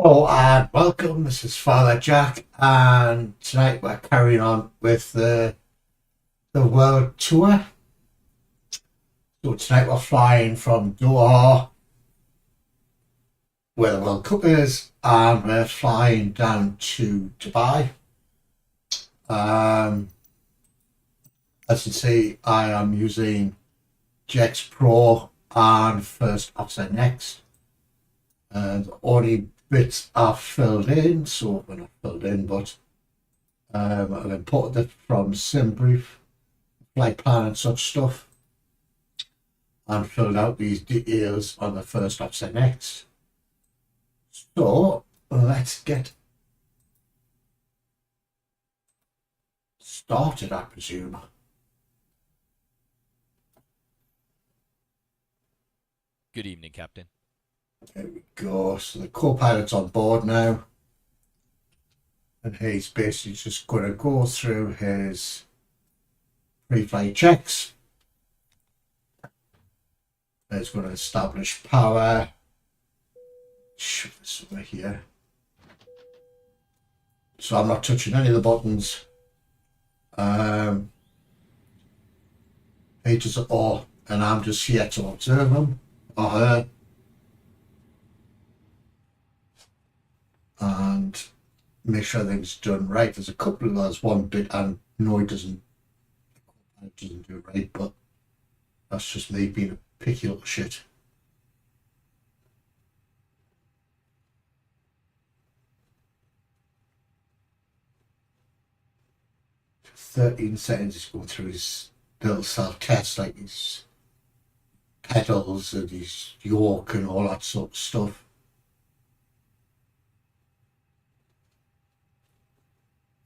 Hello and welcome. This is Father Jack, and tonight we're carrying on with the world tour. So tonight we're flying from Doha, where the World Cup is, and we're flying down to Dubai. As you see, I am using GX Pro and First Offset Next, and only bits are filled in, so we're not filled in, but I've imported it from SimBrief, flight plan and such stuff, and filled out these details on the First Offset Next. So let's get started, I presume. Good evening, Captain. There we go. So the co-pilot's on board now, and he's basically just going to go through his pre-flight checks. He's going to establish power. Shove this over here. So I'm not touching any of the buttons. He does it all, and I'm just here to observe him or her. And make sure everything's done right. There's a couple of those one bit, and no, it doesn't do it right, but that's just me being a picky little shit. For 13 seconds he's going through his little self-test, like his pedals and his yoke and all that sort of stuff.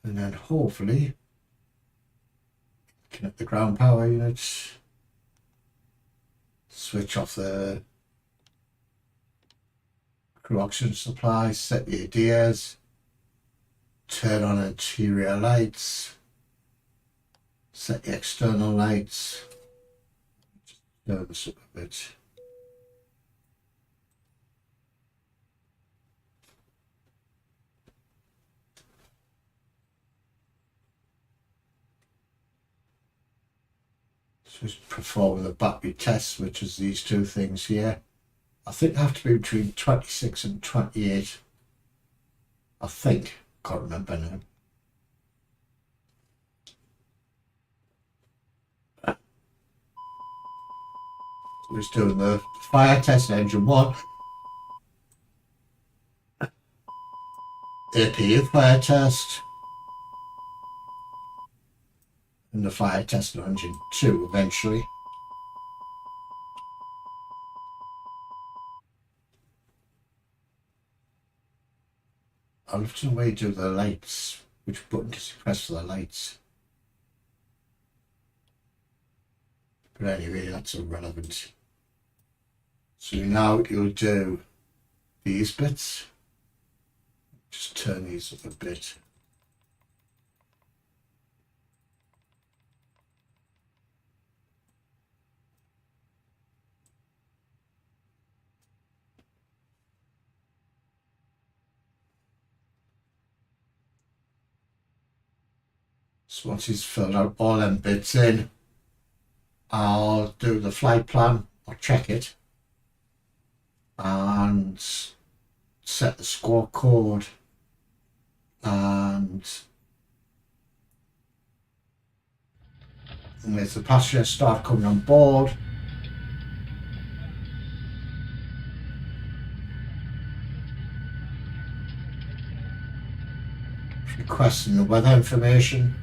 And then hopefully connect the ground power units, switch off the crew oxygen supply, set the ADS, turn on interior lights, set the external lights, just turn this up a bit. Just performing the battery tests, which is these two things here. I think they have to be between 26 and 28. I think. Can't remember now. So he's doing the fire test, engine 1. APU fire test. And the fire test on engine 2 eventually. I'll have to wait to the lights. Which button does you press for the lights? But anyway, that's irrelevant. So now you'll do these bits. Just turn these up a bit. So once he's filled out all them bits in, I'll do the flight plan, or check it, and set the squawk code, and as the passengers start coming on board, requesting the weather information.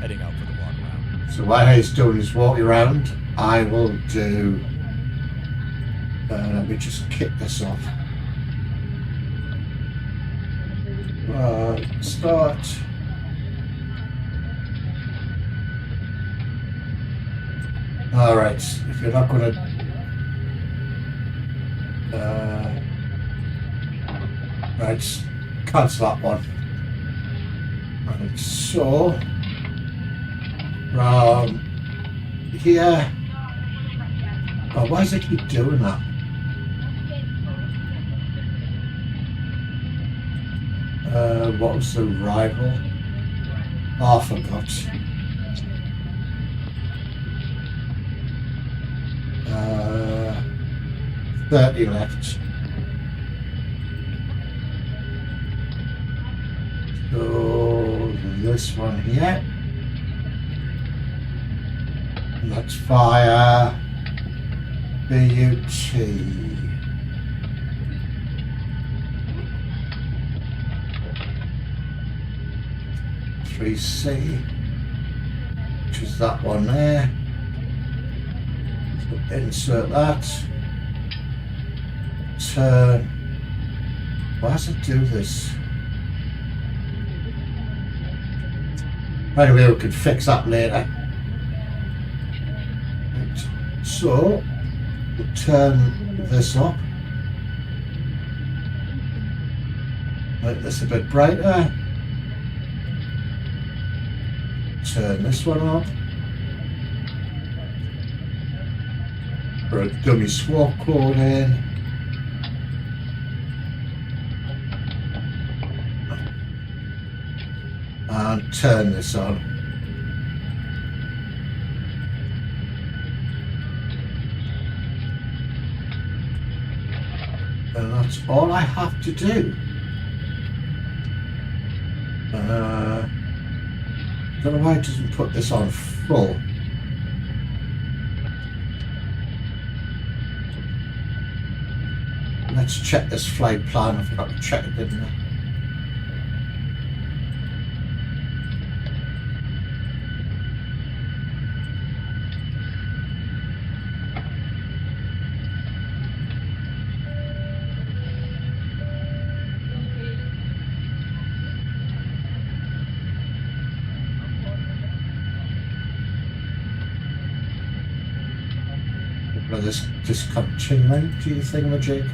Heading out for the walk around. So while he's doing his walk around, I will do, let me just kick this off. Start. Alright, if you're not going to right, cancel that one. Right, so from here Oh, why does it keep doing that? What was the rival? Oh, I forgot. 30 left. So this one here. Let's fire BUT. 3C, which is that one there. So insert that. Turn. Why does it do this? Anyway, we can fix that later. Right. So we'll turn this up. Make this a bit brighter. Turn this one up. Put a dummy swap code in. And turn this on. And that's all I have to do. I don't know why it doesn't put this on full. Let's check this flight plan. I forgot to check it, didn't I? This discontinuing, do you think, Majig?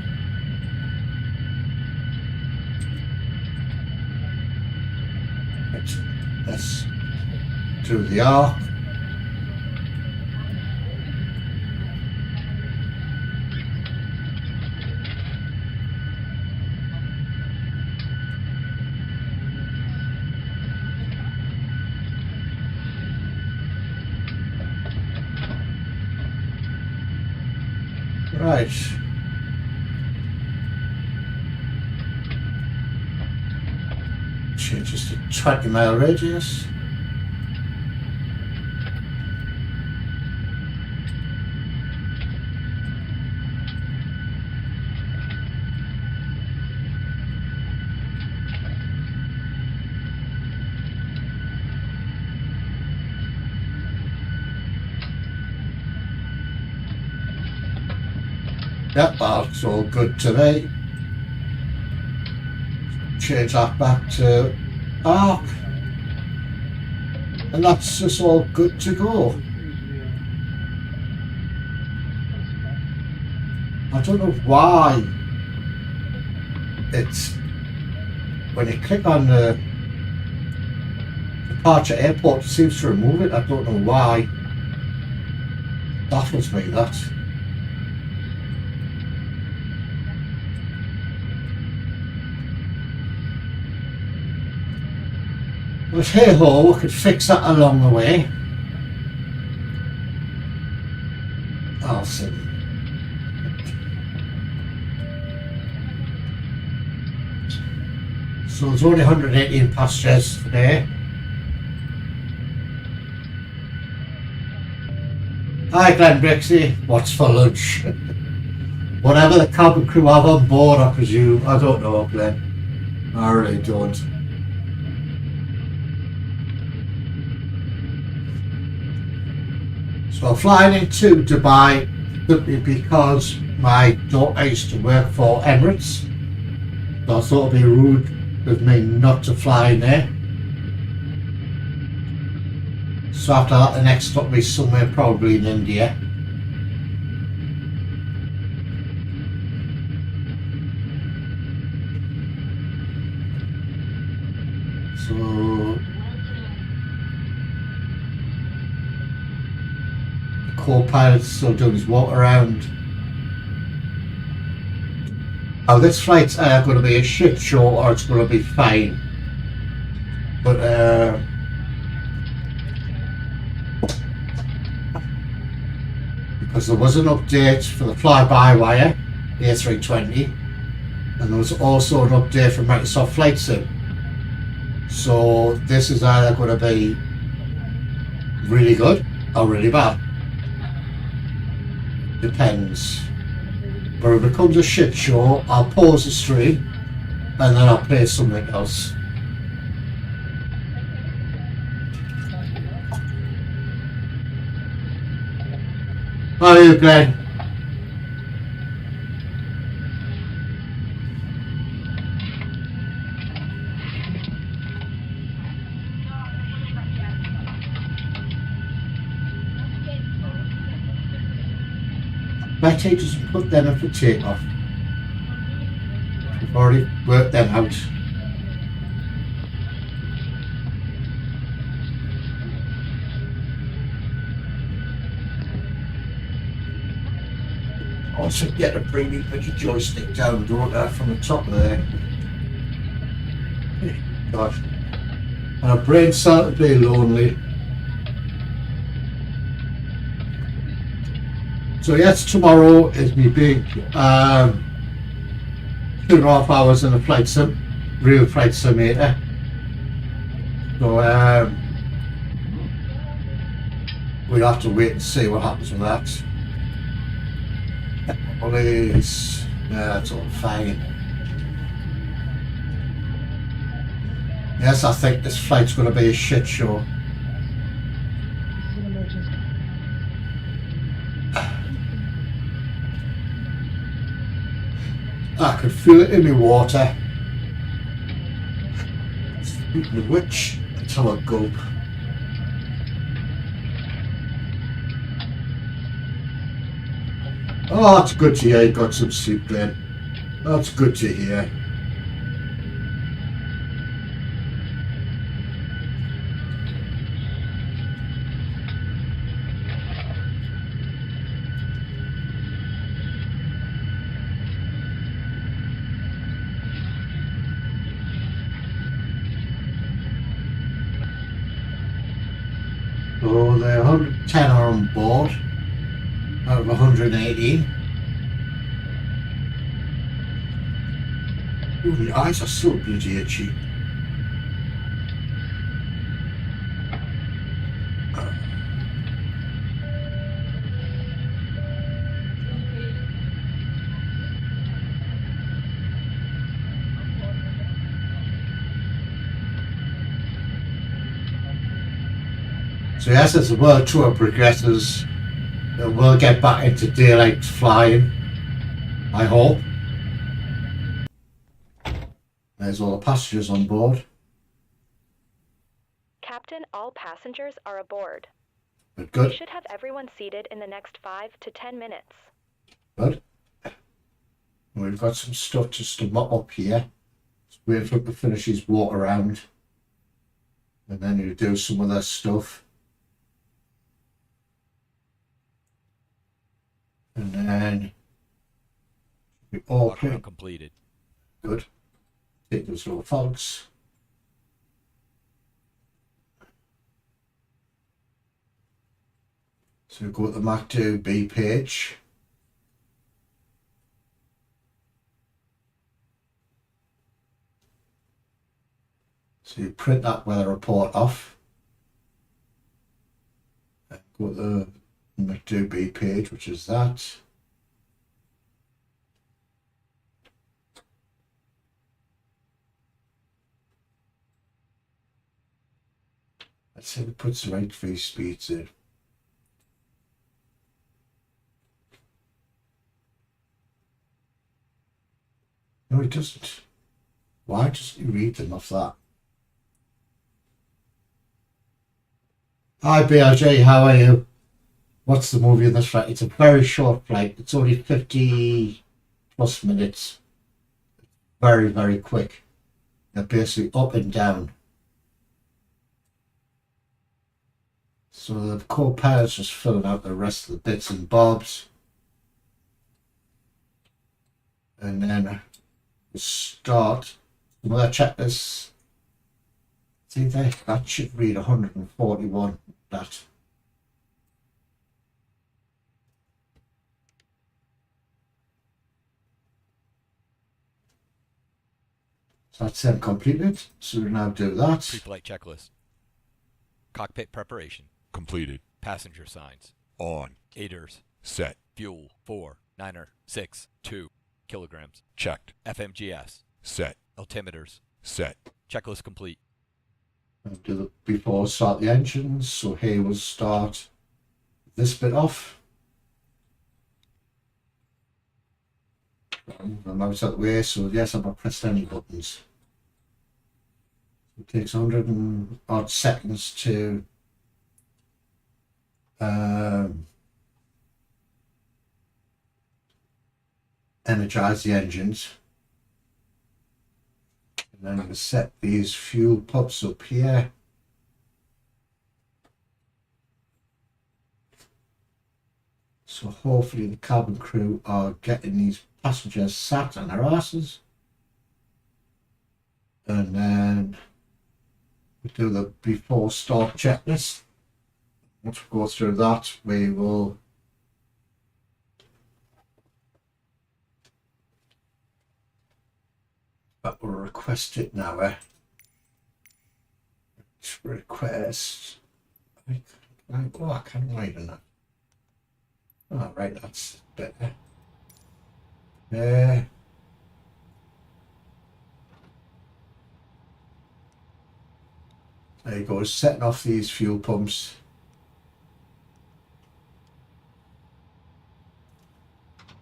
Let's do the arc. Right. Change this to 20-mile radius. Yep, that's all good to me. Change that back to arc. And that's just all good to go. I don't know why it's, when you click on the departure airport, it seems to remove it. I don't know why. Baffles me, that. But hey ho, we could fix that along the way. I'll see. So there's only 118 passengers today. Hi Glenn Brixie, what's for lunch? Whatever the cabin crew have on board, I presume. I don't know, Glenn. I really don't. So I'm flying into Dubai simply because my daughter used to work for Emirates. So I thought it'd be rude of me not to fly in there. So after that, the next stop will be somewhere probably in India. So co-pilot's still doing his walk around. Now this flight's going to be a shit show or it's going to be fine. But because there was an update for the fly-by-wire, the A320, and there was also an update for Microsoft Flight Sim. So this is either going to be really good or really bad. Depends. But if it becomes a shit show, I'll pause the stream and then I'll play something else. How are you, Glenn? Better just put them in for takeoff. We've already worked them out. Also get a premium put your joystick down, don't I, from the top there. Gosh. My brain started to be lonely. So yes, tomorrow is my big 2.5 hours in a flight sim, real flight simulator. So we'll have to wait and see what happens with that. Please, yeah, that's all fine. Yes, I think this flight's going to be a shit show. I can feel it in my water. Speaking of which, let's have a gulp. Oh, that's good to hear you got some sleep, Glenn. That's good to hear. So the 110 are on board out of 118. Ooh, the eyes are so bloody itchy. So yes, as the world tour progresses, we'll get back into daylight flying, I hope. There's all the passengers on board. Captain, all passengers are aboard. Good. We should have everyone seated in the next 5 to 10 minutes. Good. We've got some stuff just to mop up here. Just waiting for him to finish his walk around. And then he'll do some of that stuff. And then we all Walk around completed. Good. Take those little fogs. So go to the Mac 2B page. So you print that weather report off. And go to the Mac 2B page, which is that. Let's see if it puts the right free speeds in. No, it doesn't. Why doesn't he read them off that? Hi BRJ, how are you? What's the movie in this flight? It's a very short flight. It's only 50 plus minutes. Very, very quick. They're basically up and down. So the co-pilot is just filling out the rest of the bits and bobs. And then we start another checklist. See there, that should read 141. That. So that's then completed. So we now do that. Pre-flight checklist. Cockpit preparation. Completed. Passenger signs. On. Aiders. Set. Fuel. 4. 9er. 6. 2 kilograms. Checked. FMGS. Set. Altimeters. Set. Checklist complete. And do the before start the engines. So here we'll start this bit off. Move the mouse out of the way. So yes, I've not pressed any buttons. It takes 100 and odd seconds to energize the engines. And then I'm going to set these fuel pumps up here. So hopefully the cabin crew are getting these passengers sat on their asses. And then we do the before start checklist. Once we go through that, we will request it now. Request. Oh, I can't wait on that. Oh, right, that's better. There you go, setting off these fuel pumps.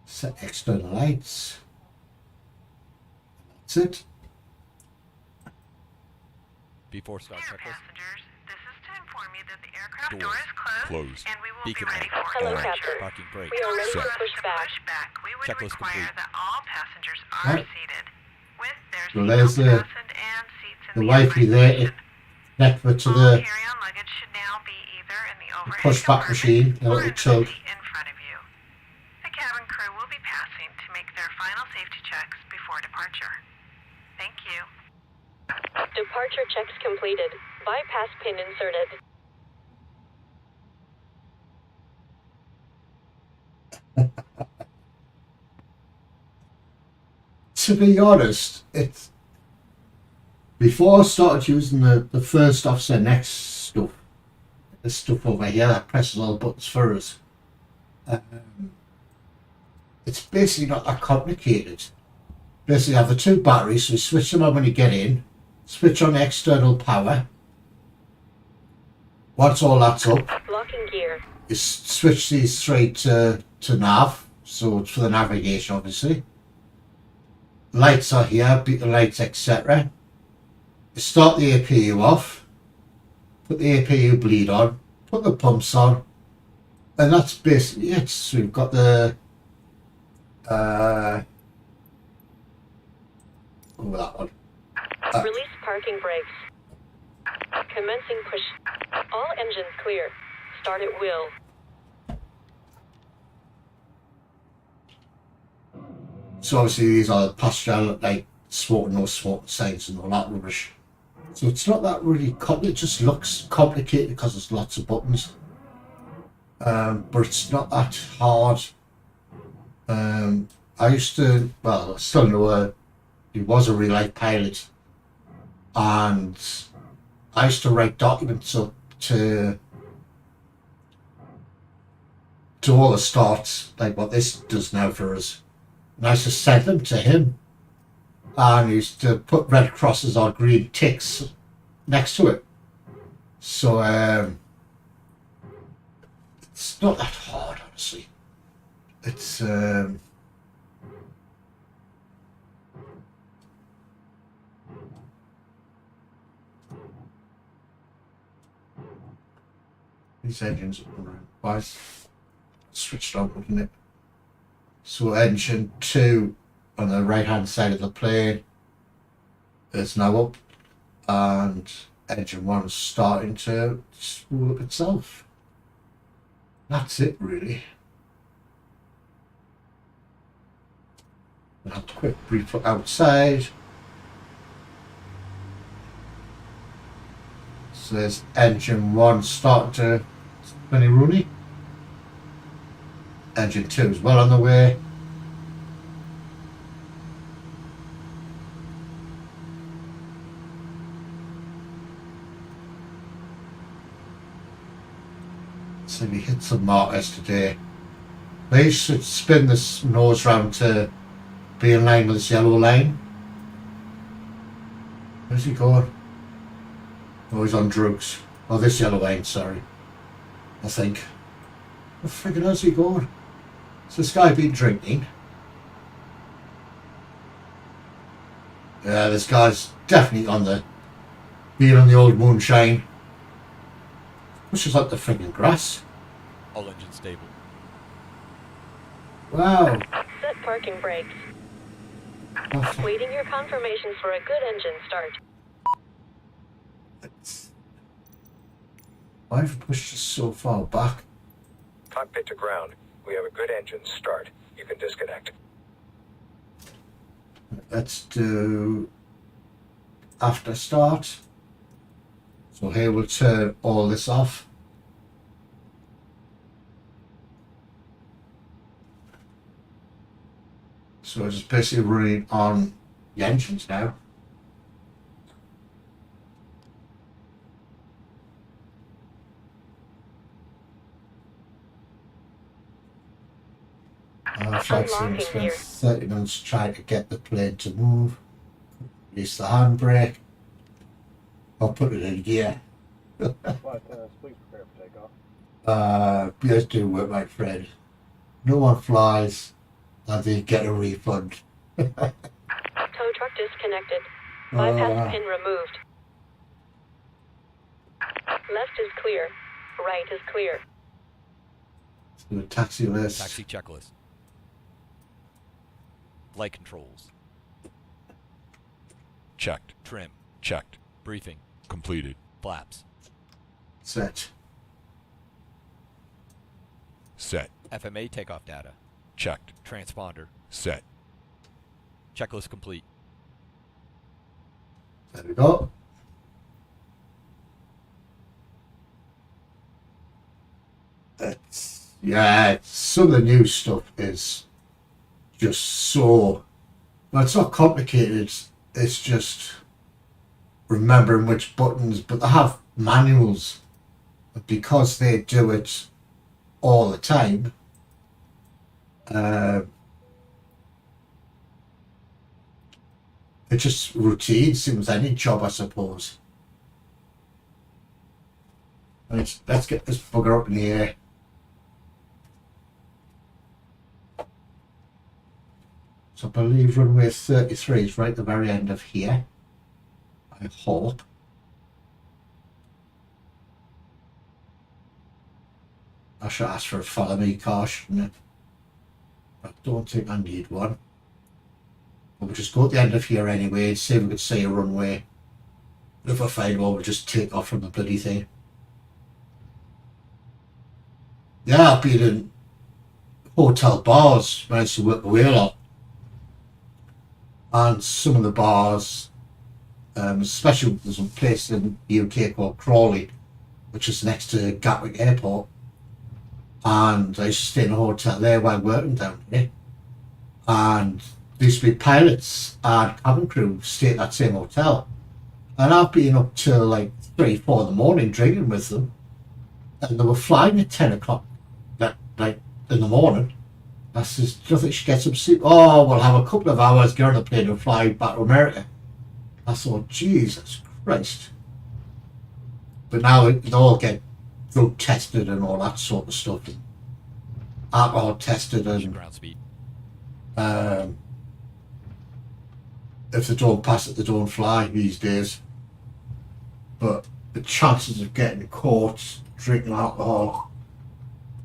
Set external lights. That's it. Before start checklist. Passengers, this is to inform you that the aircraft Doors door is closed, Closed. and we will Beacon be ready light. for Hello, departure. Captain. Parking brake. We are ready Set. to push back. We would Checklist require complete. that all passengers are Right. seated with their So there's seatbelts fastened and seats in the the wifey upright there. position. Connect it to All the carry-on luggage should now be either in the overhead push-back machine, compartment the or little in the tub. seat in front of you. The cabin crew will be passing to make their final safety checks before departure. Thank you. Departure checks completed. Bypass pin inserted. To be honest, it's before I started using the first officer next stuff, this stuff over here that presses all the buttons for us. It's basically not that complicated. Basically, have the two batteries, so you switch them on when you get in, switch on external power. Once all that's up, Locking gear. you switch these three to nav, so it's for the navigation, obviously. Lights are here, beacon lights, etc. You start the APU off, put the APU bleed on, put the pumps on, and that's basically it. So we've got the over that one. Release parking brakes. Commencing push. All engines clear. Start at will. So obviously these are the passenger like smoking, no smoking signs and all that rubbish. So it's not that really complicated. It just looks complicated because there's lots of buttons. But it's not that hard. I used to, well, I still know he was a real life pilot, and I used to write documents up to all the starts, like what this does now for us. And I used to send them to him, and he used to put red crosses or green ticks next to it. So it's not that hard, honestly. It's these engines are switched on, wouldn't it? So engine 2 on the right hand side of the plane is now up, and engine 1's starting to spool up itself. That's it really. I'll have a quick brief look outside. So there's engine 1 starting to spinny rooney. Engine 2 is well on the way. So we hit some markers today. They should spin this nose round to be in line with this yellow line. Where's he going? Oh, he's on drugs. Oh, this yellow line, sorry. I think. Where friggin' hell's he going? Has this guy been drinking? Yeah, this guy's definitely on the... being on the old moonshine. Pushes like the friggin' grass. All engines stable. Wow. Set parking brakes. Oh, Waiting your confirmations for a good engine start. why have I pushed this so far back? Cockpit to ground. We have a good engine start. You can disconnect. Let's do after start. So here we'll turn all this off. So it's basically running on the engines now. Flight sim Unlocking spent here. 30 minutes trying to get the plane to move. Release the handbrake. I'll put it in gear. Flight attendants, please prepare for takeoff. Yes, do work, my friend. No one flies and they get a refund. Tow truck disconnected. Bypass pin removed. Left is clear. Right is clear. Let's do a taxi list. Taxi checklist. Flight controls. Checked. Trim. Checked. Briefing. Completed. Flaps. Set. Set. FMA takeoff data. Checked. Transponder. Set. Checklist complete. There we go. Yeah, some of the new stuff is just so... Well, it's not complicated. It's just remembering which buttons, but they have manuals. Because they do it all the time, it's just routine, same as any job, I suppose. Let's get this bugger up in the air. So I believe runway 33 is right at the very end of here. I hope. I should ask for a follow me car, shouldn't I? I don't think I need one. But we'll just go at the end of here anyway and see if we can see a runway. If I find one, we'll just take off from the bloody thing. Yeah, I've been in hotel bars when I used to work away a lot. And some of the bars, especially there's a place in the UK called Crawley, which is next to Gatwick Airport. And I used to stay in a hotel there while working down here. And there used to be pilots and cabin crew stay at that same hotel. And I've been up till like 3, 4 in the morning drinking with them. And they were flying at 10 o'clock that night in the morning. I says, do you think she gets some sleep? Oh, we'll have a couple of hours, get on the plane and fly back to America. I thought, Jesus Christ. But now they all get drug tested and all that sort of stuff. And alcohol tested and Ground speed. if they don't pass it, they don't fly these days. But the chances of getting caught drinking alcohol,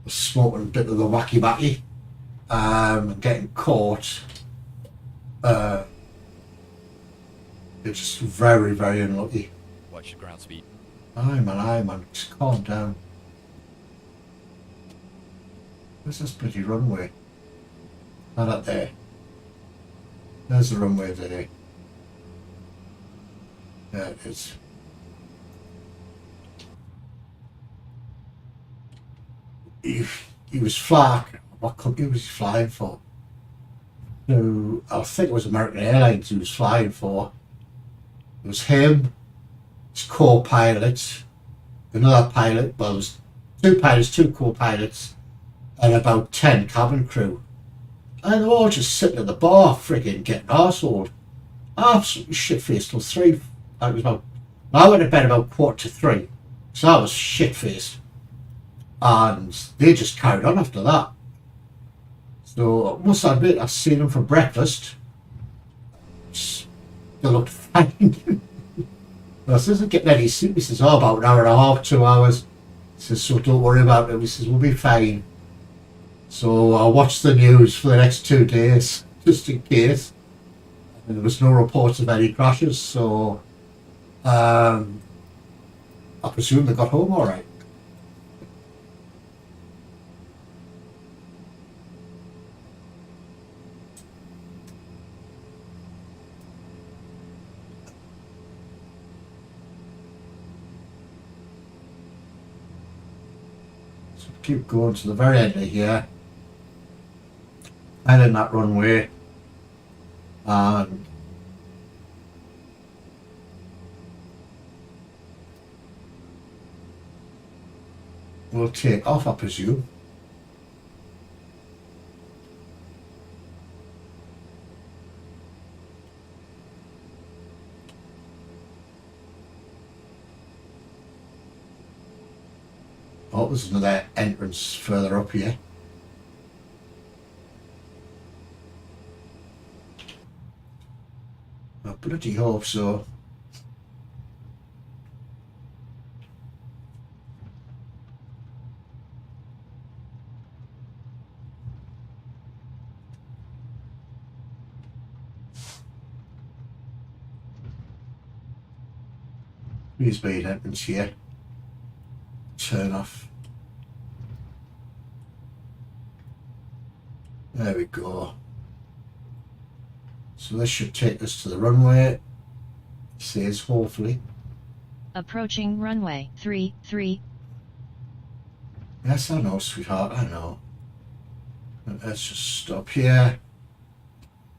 smoking a bit of the wacky backy, and getting caught, it's just very, very unlucky. Watch the ground speed. Aye man, just calm down. Where's this bloody runway? Not up there. There's the runway there. There it is. He was flying. What company was he flying for? No, I think it was American Airlines he was flying for. It was him, his co-pilot, another pilot, well, there was 2 pilots, 2 co-pilots, and about 10 cabin crew. And they were all just sitting at the bar, frigging getting arseholed. Absolutely shit-faced till 3. It was about, I went to bed about 2:45, so I was shit-faced. And they just carried on after that. So I must admit, I've seen them for breakfast. They looked fine. This isn't getting any sleep. He says, oh, about an hour and a half, 2 hours. He says, so don't worry about it. He says, we'll be fine. So I watched the news for the next 2 days, just in case. And there was no reports of any crashes, so I presume they got home all right. Keep going to the very end of here, and in that runway, and we'll take off, I presume. Oh, there's another entrance further up here. I bloody hope so. Please be an entrance here. Turn off. There we go. So this should take us to the runway. It says hopefully. Approaching runway 33. Yes, I know, sweetheart, I know. Let's just stop here.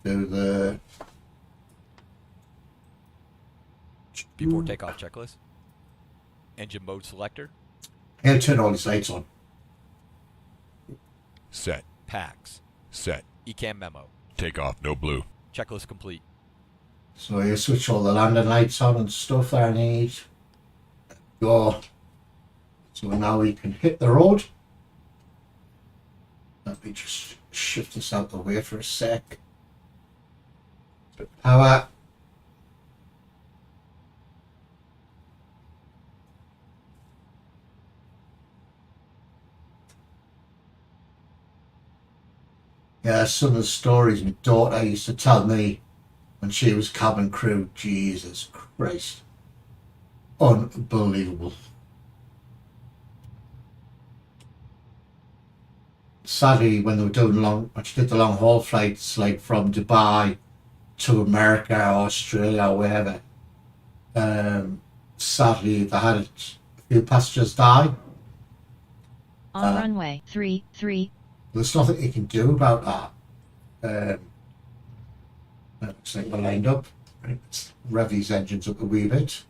Do the... Before takeoff checklist. Engine mode selector. And turn all these lights on. Set. Packs. Set. ECAM memo. Takeoff, no blue. Checklist complete. So you switch all the landing lights on and stuff that I need. Go. So now we can hit the road. Let me just shift this out the way for a sec. Power. Yeah, some of the stories my daughter used to tell me when she was cabin crew. Jesus Christ. Unbelievable. Sadly, when they were doing when she did the long haul flights, like from Dubai to America or Australia or wherever, sadly they had a few passengers die. On runway 33. There's nothing you can do about that. Looks like we're lined up. Right, let's rev these engines up a wee bit.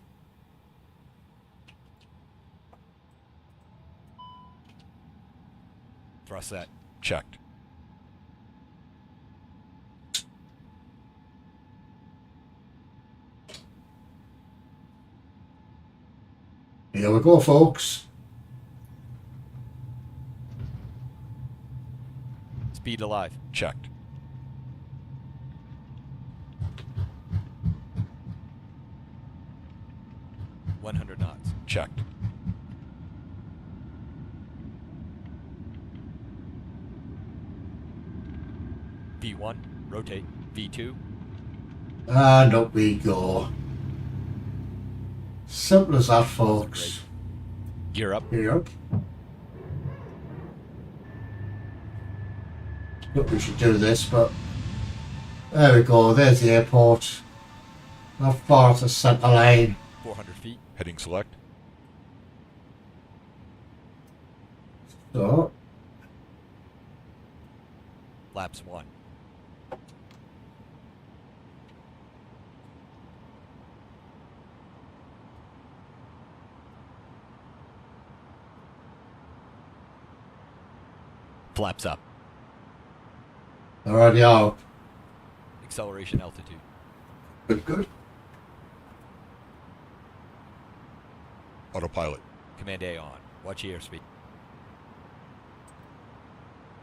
Thrust set. Checked. Here we go, folks. Speed alive. Checked. $100 knots. Checked. V1. Rotate. V2. And up we go. Simple as that, folks. Gear up. Yep. Look, we should do this, but there we go. There's the airport. Not far to centre line. 400 feet. Heading select. So, Flaps 1. Flaps up. already out. Acceleration altitude. Good, good. Autopilot. Command A on. Watch the airspeed.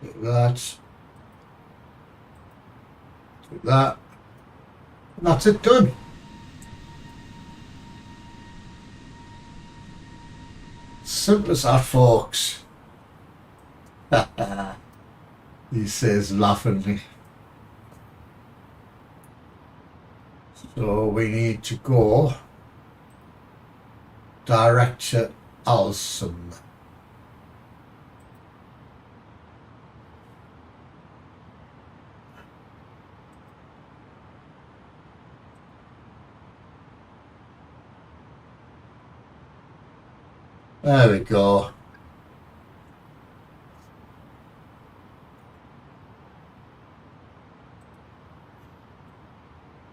Take that. Take that. And that's it done. Simple as that, folks. He says laughingly. So we need to go direct to Alsum. There we go.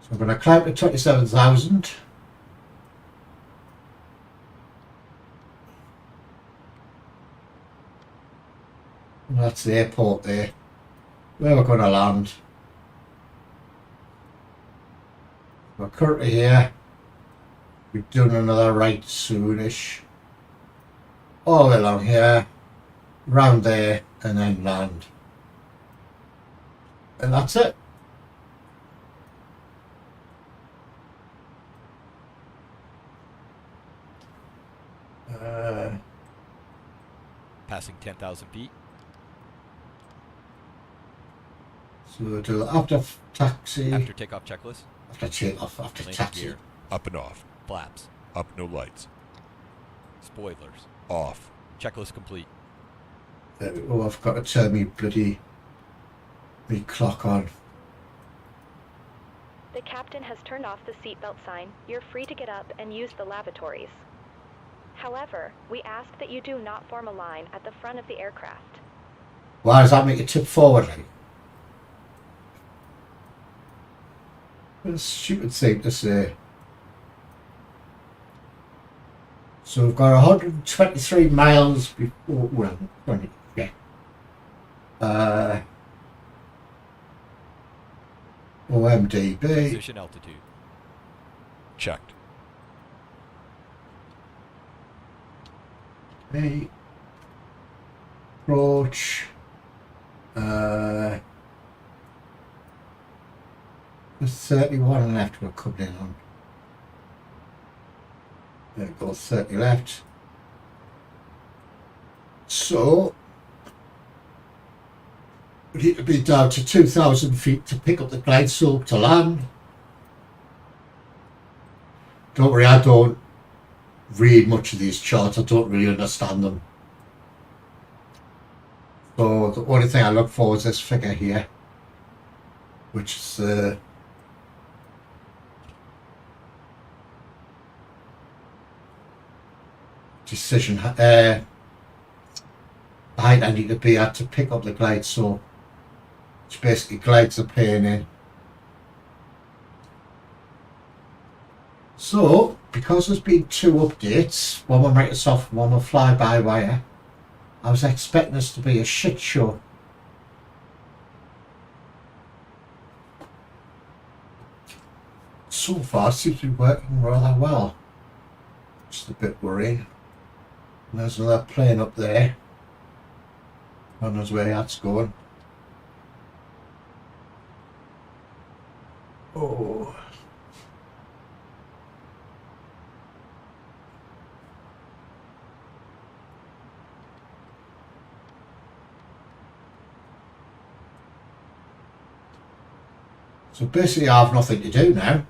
So I'm going to climb to 27,000. And that's the airport there. Where we're going to land. We're currently here. We're doing another right soonish. All the way along here, round there, and then land. And that's it. Passing 10,000 feet. So we'll do after taxi, After takeoff checklist. after takeoff, after Landing taxi. gear. Up and off. Flaps. Up, no lights. Spoilers. Off. Checklist complete. There we go. I've got to turn me clock on. The captain has turned off the seatbelt sign. You're free to get up and use the lavatories. However, we ask that you do not form a line at the front of the aircraft. Why does that make you tip forward? What a stupid thing to say. So we've got 123 miles before, well, 20, yeah. OMDB. Position altitude. Checked. Me. Approach. There's 31 left we're coming in on. There we go, 30 left. So we need to be down to 2,000 feet to pick up the glide slope to land. Don't worry, I don't read much of these charts. I don't really understand them. So the only thing I look for is this figure here, which is the decision height I need to be at to pick up the glide slope, which basically glides the plane in. So because there's been two updates, one with Microsoft, one with fly-by-wire, I was expecting this to be a shit show. So far it seems to be working rather well. Just a bit worrying. And there's another plane up there. God knows where that's going. Oh. So basically I have nothing to do now.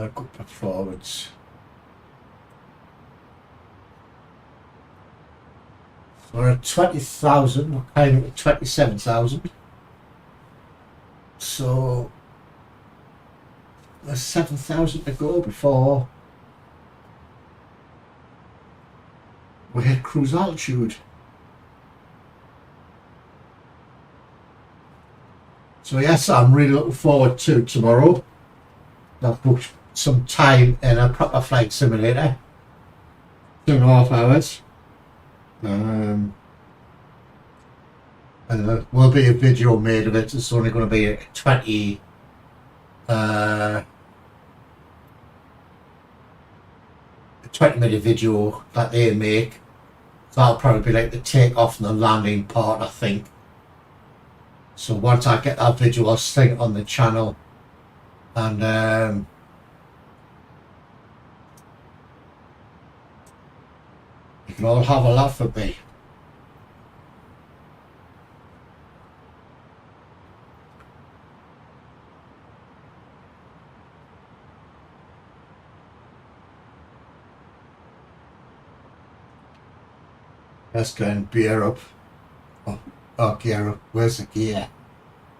good performance. So we're at 20,000, we're kind of at 27,000. So there's 7,000 to go before we hit cruise altitude. So yes, I'm really looking forward to tomorrow. I've booked some time in a proper flight simulator, 2.5 hours. And there will be a video made of it. It's only going to be a 20 20-minute video that they make. So that'll probably be like the takeoff and the landing part, I think. So once I get that video, I'll stick it on the channel, and you can all have a laugh at me. Let's go and beer up. Oh, gear up. Where's the gear?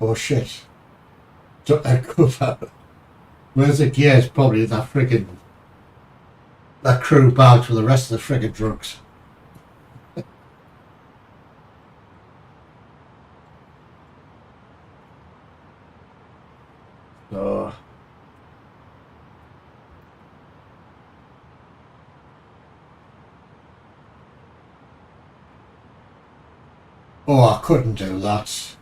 Oh shit. Took that cover. Where's the gear? It's probably in that friggin' that crew bag for the rest of the friggin' drugs. So oh, I couldn't do that.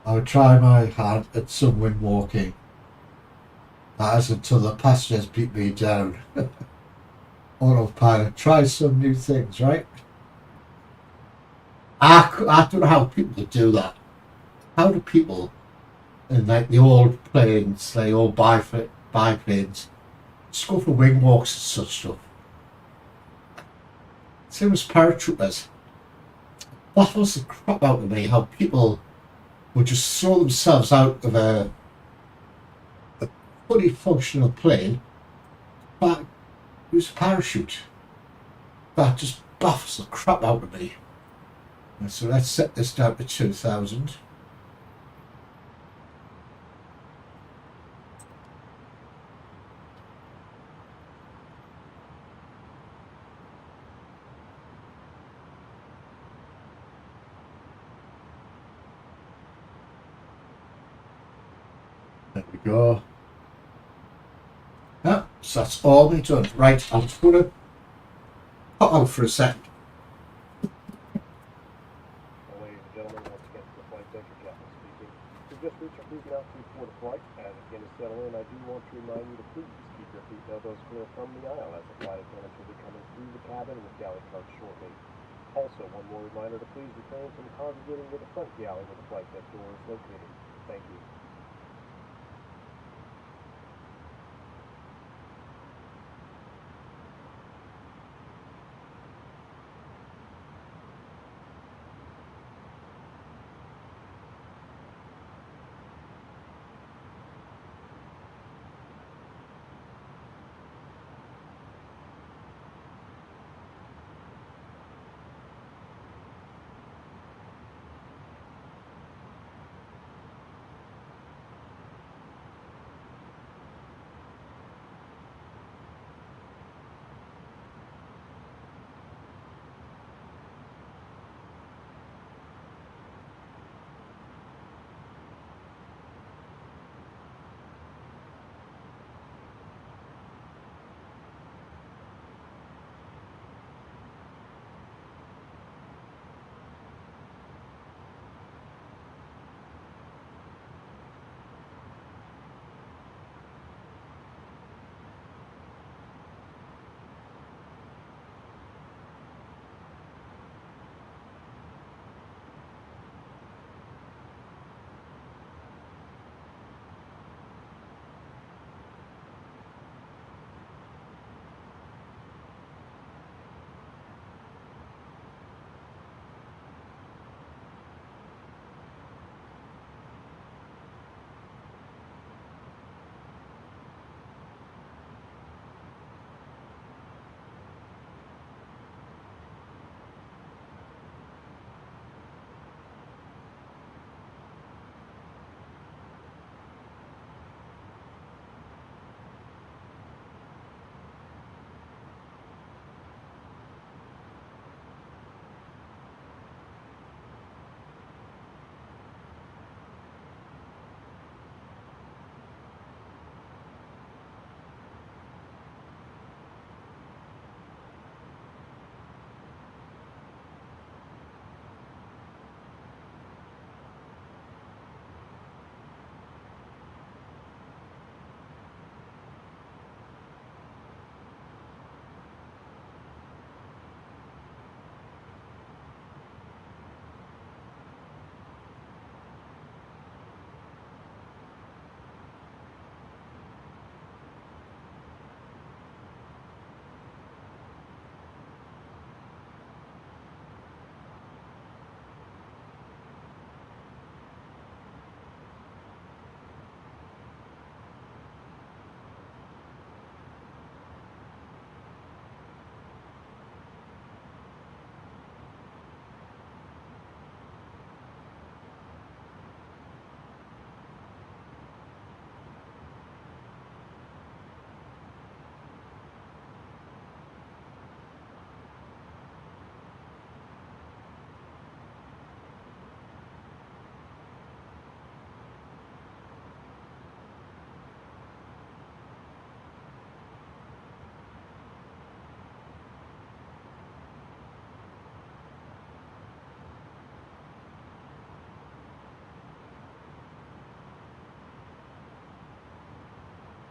I would try my hand at some wind walking. That is until the passengers beat me down. Autopilot. Try some new things, right? I don't know how people do that. How do people in like the old planes, the old biplanes, just go for wing walks and such stuff? Same as paratroopers. Baffles the crap out of me how people would just throw themselves out of a fully functional plane but use a parachute. That just baffles the crap out of me. And so let's set this down to 2,000. There we go. Yeah, so that's all we done. Right, I'm just going to pop out for a second. Ladies and gentlemen, once again to the flight deck, your captain speaking. We've just reached our cruising altitude for the flight. As it begins to settle in, I do want to remind you to please keep your seat elbows clear from the aisle as the flight attendants will be coming through the cabin with galley cards shortly. Also, one more reminder to please refrain from congregating near the front galley where the flight deck door is located. Thank you.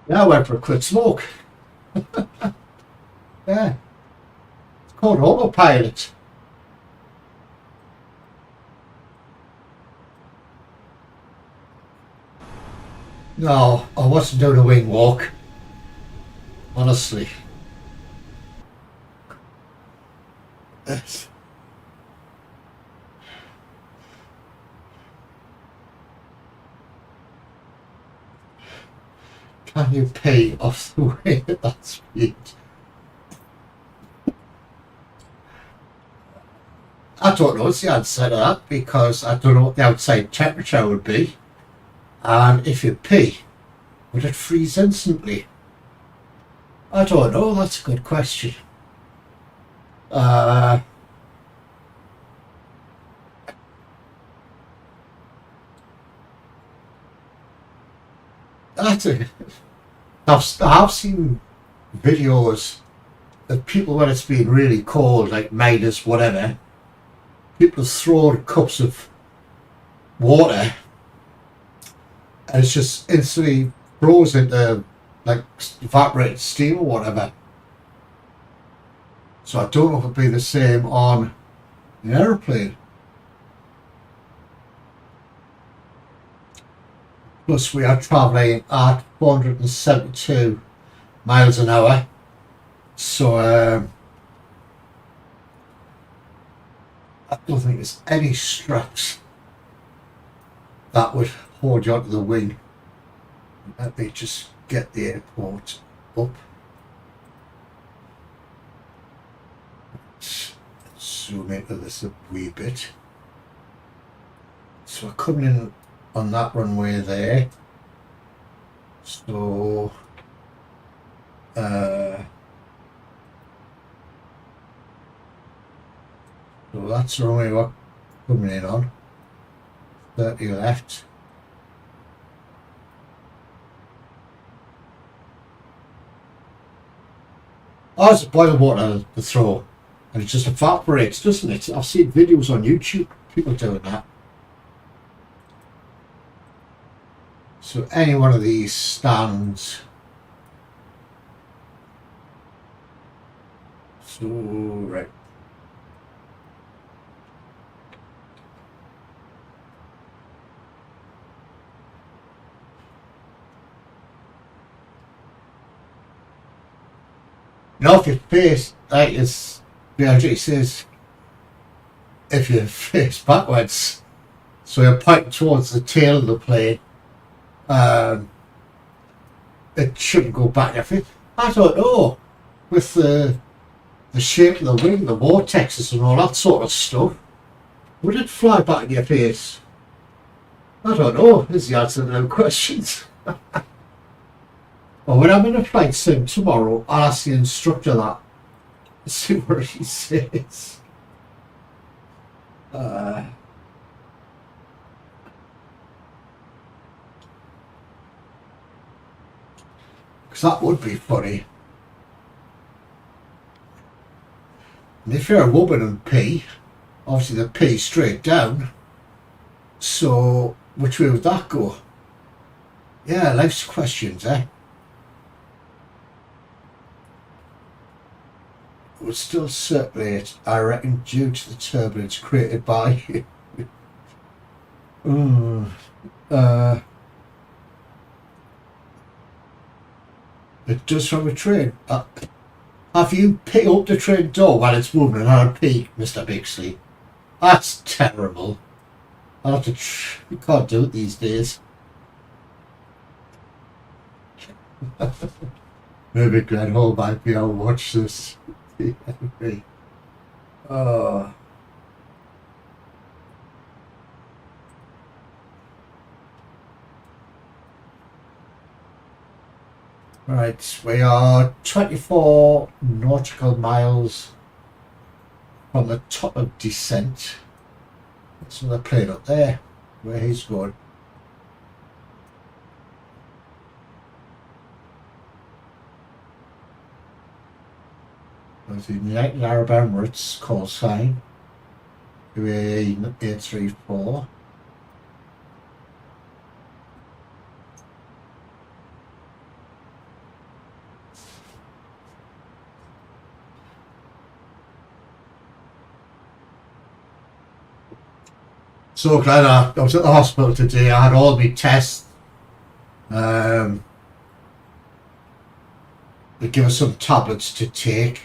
Yeah, I went for a quick smoke. Yeah. It's called autopilot. No, I wasn't doing a wing walk. Honestly. Can you pay off the way at that speed? I don't know what's the answer to that, because I don't know what the outside temperature would be. And if you pee, would it freeze instantly? I don't know, that's a good question. I've seen videos of people when it's been really cold, like minus whatever, people throw cups of water and it's just instantly froze into like evaporated steam or whatever. So I don't know if it'd be the same on an aeroplane. Plus we are travelling at 472 miles an hour. So I don't think there's any straps that would hold you onto the wing. Let me just get the airport up. Let's zoom into this a wee bit. So we're coming in on that runway there. So so that's the runway we're coming in on. 30 left. Oh, it's boiling water to throw, and it just evaporates, doesn't it? I've seen videos on YouTube, people doing that. So any one of these stands. So, right. Now if you face, like as BRG says, if you face backwards, so you're pointing towards the tail of the plane, it shouldn't go back. I don't know, with the shape of the wing, the vortexes and all that sort of stuff, would it fly back in your face? I don't know, is the answer to those questions. Well, when I'm in a flight sim tomorrow, I'll ask the instructor that. See what he says. Because that would be funny. And if you're a woman and pee, obviously the pee straight down. So which way would that go? Yeah, life's questions, eh? It would still circulate, I reckon, due to the turbulence created by it does from a train. Have you picked up the train door while it's moving and had a peek, Mr. Bixley? That's terrible. I'll have to you can't do it these days. Maybe Glenn might be able to watch this. Oh. Right, we are 24 nautical miles from the top of descent. That's another plane up there, where he's going. The United Arab Emirates call sign UAE A320. So glad I was at the hospital today. I had all my tests. They give us some tablets to take.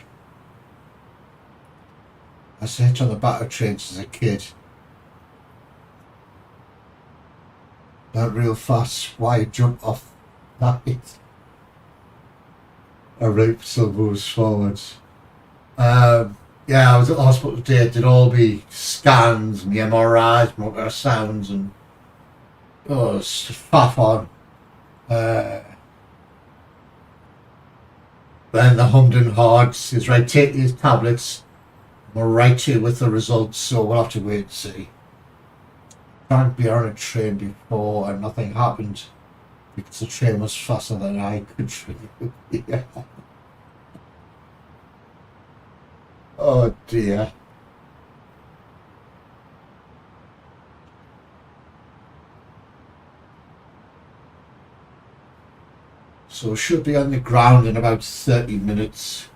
I sat on the back of trains as a kid. Not real fast. Why jump off that? A rope still moves forwards. Yeah, I was at the hospital today. Did all my scans, my MRIs, my ultrasounds, and it's faff on. Then the hummed and hard says, right, take these tablets. We're right here with the results, so we'll have to wait and see. Can't be on a train before and nothing happened because the train was faster than I could. Yeah. Oh dear. So should be on the ground in about 30 minutes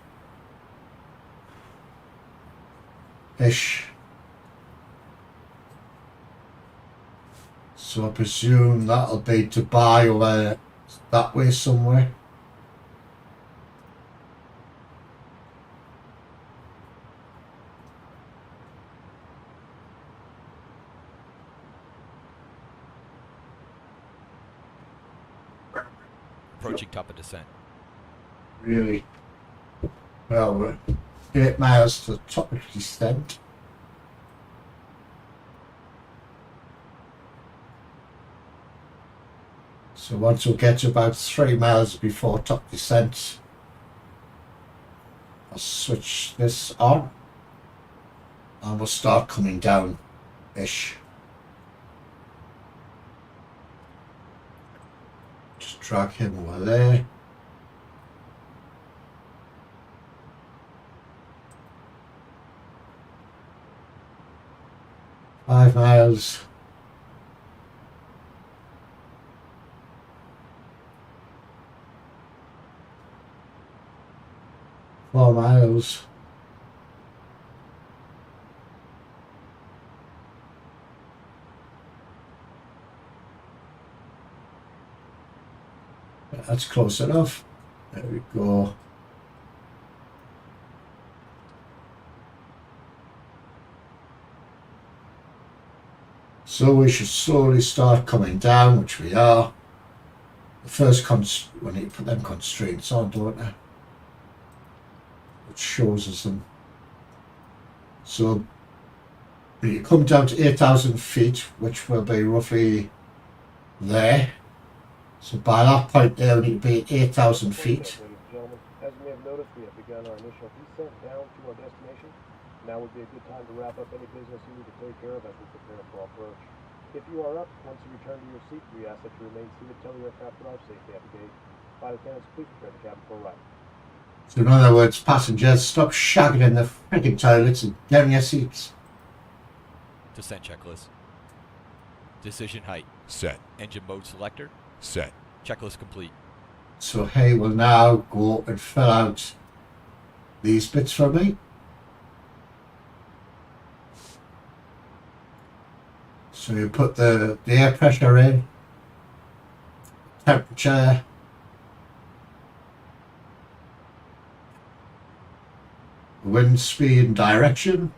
ish. So I presume that'll be Dubai over that way somewhere. Approaching top of descent. Really? Well, we're 8 miles to the top of descent. So once we get to about 3 miles before top descent, I'll switch this on and we'll start coming down-ish. Just drag him over there. Five miles. Four miles. That's close enough. There we go. So we should slowly start coming down, which we are. The first we need to put them constraints on, don't I? Which shows us them. So you come down to 8,000 feet, which will be roughly there. So by that point there, we need to be at 8,000 feet. Ladies and gentlemen, as you may have noticed, we have begun our initial descent down to our destination. Now would be a good time to wrap up any business you need to take care of as we prepare for approach. If you are up, once you return to your seat, we ask that you remain seated till the aircraft arrives safely at the gate. Flight attendants, please prepare the cabin for arrival. So in other words, passengers, stop shagging in the freaking toilets and get in your seats. Descent checklist. Decision height. Set. Engine mode selector. Set. Checklist complete. So Hay will now go and fill out these bits for me. So you put the air pressure in, temperature, wind speed and direction,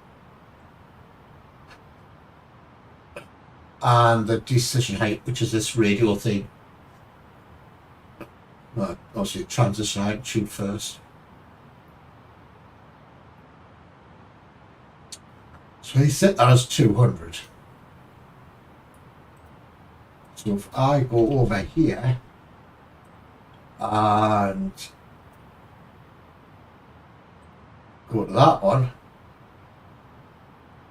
and the decision height, which is this radial thing. Well, obviously transition height, shoot first. So he set that as 200. So if I go over here and go to that one,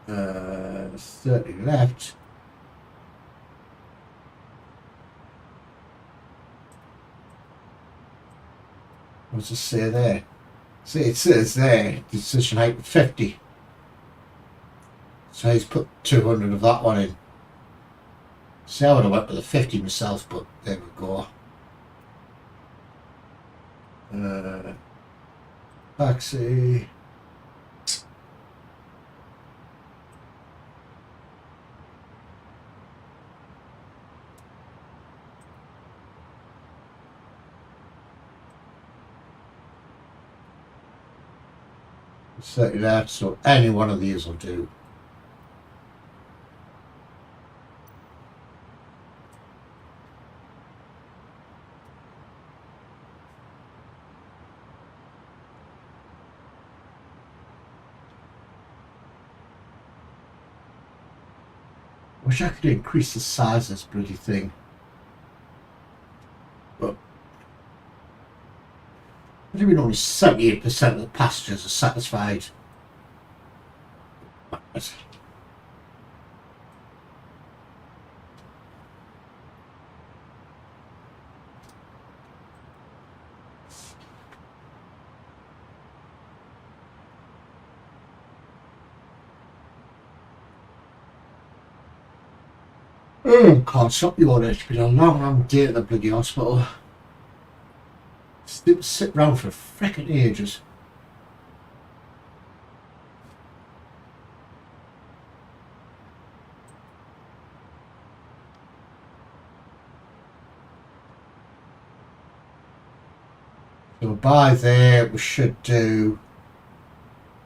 30 left. What does it say there? See, it says there, decision height 50. So he's put 200 of that one in. See, I would have went with the 50 myself, but there we go. Taxi. 30 left, so any one of these will do. Wish I could increase the size of this bloody thing. But what do you mean only 78% of the passengers are satisfied? Oh, can't stop you on it. It's been a long day at the bloody hospital. Sit around for frickin' ages. So by there we should do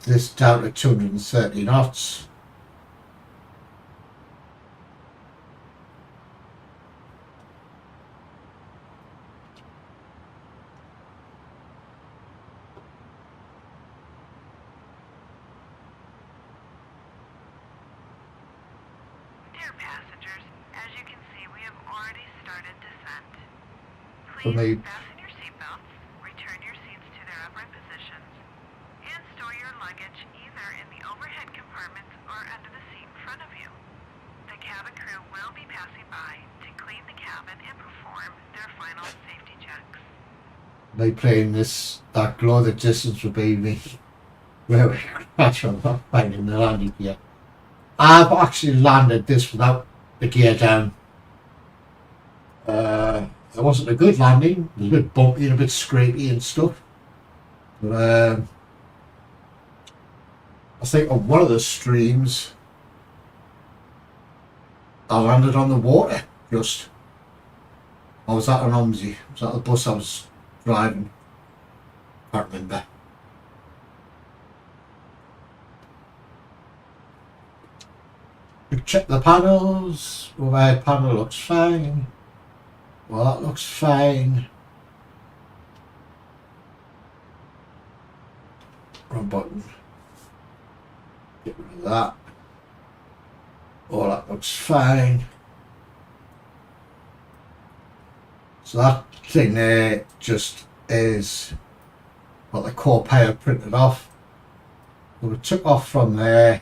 this down to 230 knots. Please fasten your seatbelts, return your seats to their upright positions, and store your luggage either in the overhead compartments or under the seat in front of you. The cabin crew will be passing by to clean the cabin and perform their final safety checks. They playing this, that glow the distance will be me. Where we crash on not finding the landing gear. I've actually landed this without the gear down. It wasn't a good landing. It was a bit bumpy and a bit scrapey and stuff. But I think on one of the streams I landed on the water just. Or was that an OMBD? Was that the bus I was driving? Can't remember. Check the panels. Overhead panel looks fine. Well, that looks fine. Wrong button. Get rid of that. Oh, that looks fine. So that thing there just is what the core power printed off. So we took off from there.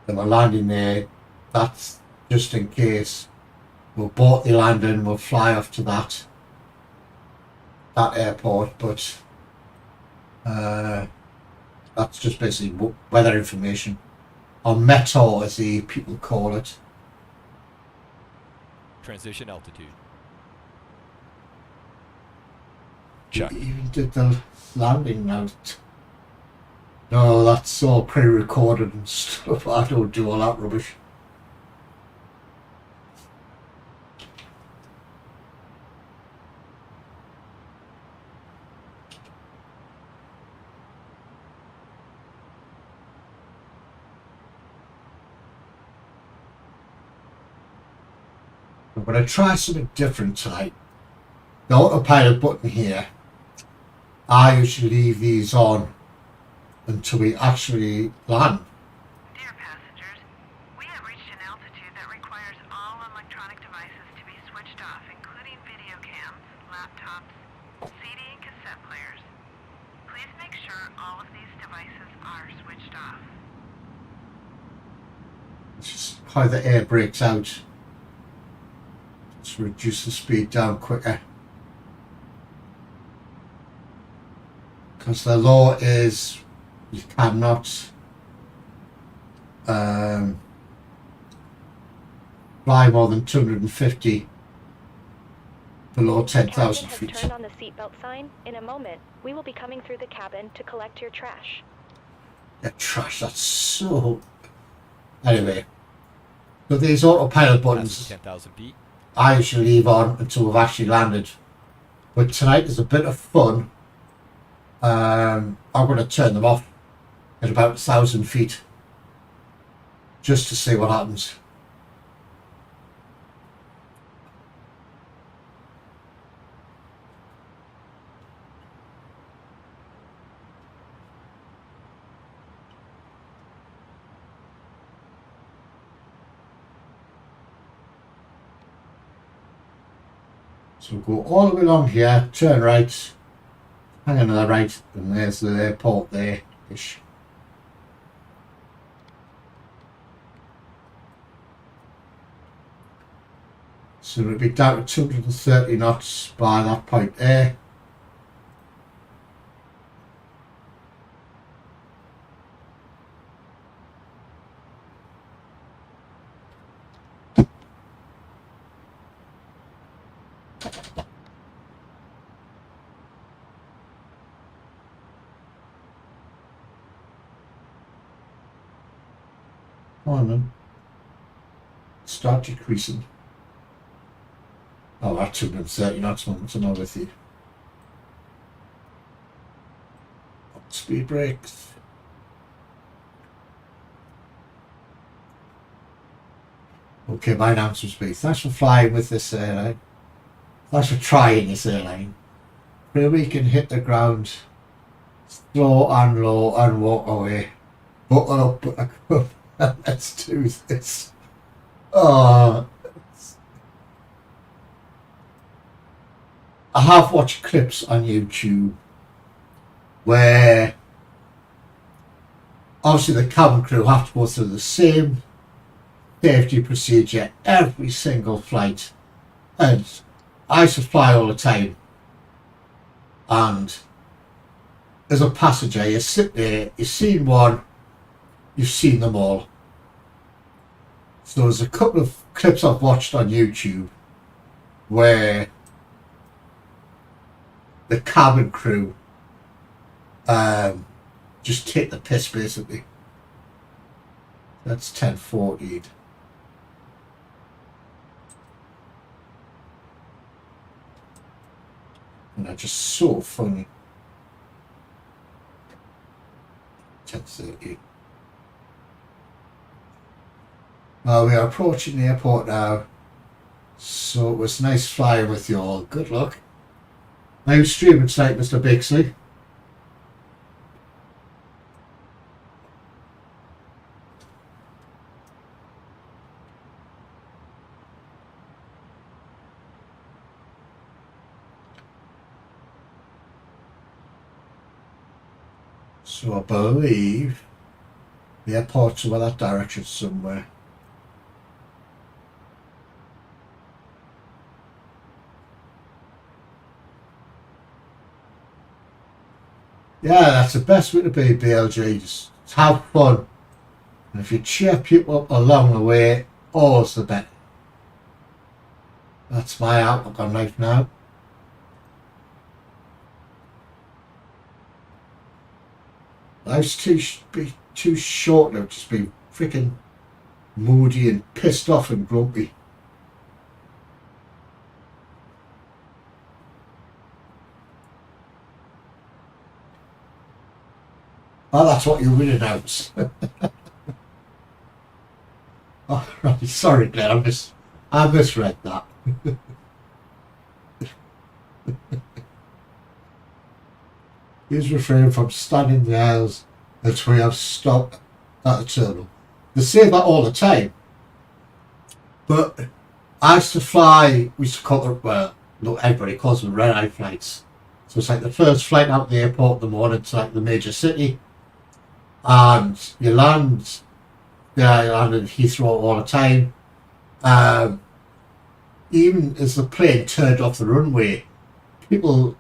Then we're landing there. That's just in case. We'll board the landing, we'll fly off to that airport, but that's just basically weather information, or METO as the people call it. Transition altitude. Check. We even did the landing now. No, that's all pre-recorded and stuff. I don't do all that rubbish. I'm going to try something different tonight. The autopilot button here, I usually leave these on until we actually land. Dear passengers, we have reached an altitude that requires all electronic devices to be switched off, including video cams, laptops, CD and cassette players. Please make sure all of these devices are switched off. It's just how the air breaks out. Let's reduce the speed down quicker. Because the law is you cannot fly more than 250 below 10,000 feet. Turn on the seatbelt sign. In a moment, we will be coming through the cabin to collect your trash. Yeah, trash, that's so... Anyway, so these autopilot buttons 10,000 feet. I usually leave on until we've actually landed. But tonight is a bit of fun. I'm going to turn them off at about 1,000 feet just to see what happens. So we'll go all the way along here, turn right, hang another right, and there's the airport there-ish. So it'll be down to 230 knots by that point there. Come on then. Start decreasing. Oh, that's 230 knots, what's wrong with you? Speed brakes. Okay, my announcement speed. Thanks for flying with this airline. Thanks for trying this airline. Where we can hit the ground slow and low and walk away. Buckle up, buckle up. Let's do this. Oh. I have watched clips on YouTube where obviously the cabin crew have to go through the same safety procedure every single flight, and I used to fly all the time, and as a passenger you sit there, you've seen one, you've seen them all. So there's a couple of clips I've watched on YouTube where the cabin crew just take the piss basically. That's 1040. And they're just so funny. 1030. Well, we are approaching the airport now, so it was nice flying with you all. Good luck. Are you streaming tonight, Mr. Bixley? So I believe the airport's over that direction somewhere. Yeah, that's the best way to be, BLG. Just have fun. And if you cheer people up along the way, all's the better. That's my outlook on life now. Life's too short now to just be freaking moody and pissed off and grumpy. Oh, that's what you would announce. Oh, right. Sorry, Glenn. I misread that. Please refrain from standing the aisles until we have stopped at the terminal. They say that all the time. But I used to fly, we used to call them, well, not everybody calls them red-eye flights. So it's like the first flight out of the airport in the morning to like the major city. And you land, yeah, you land in Heathrow all the time. Even as the plane turned off the runway, people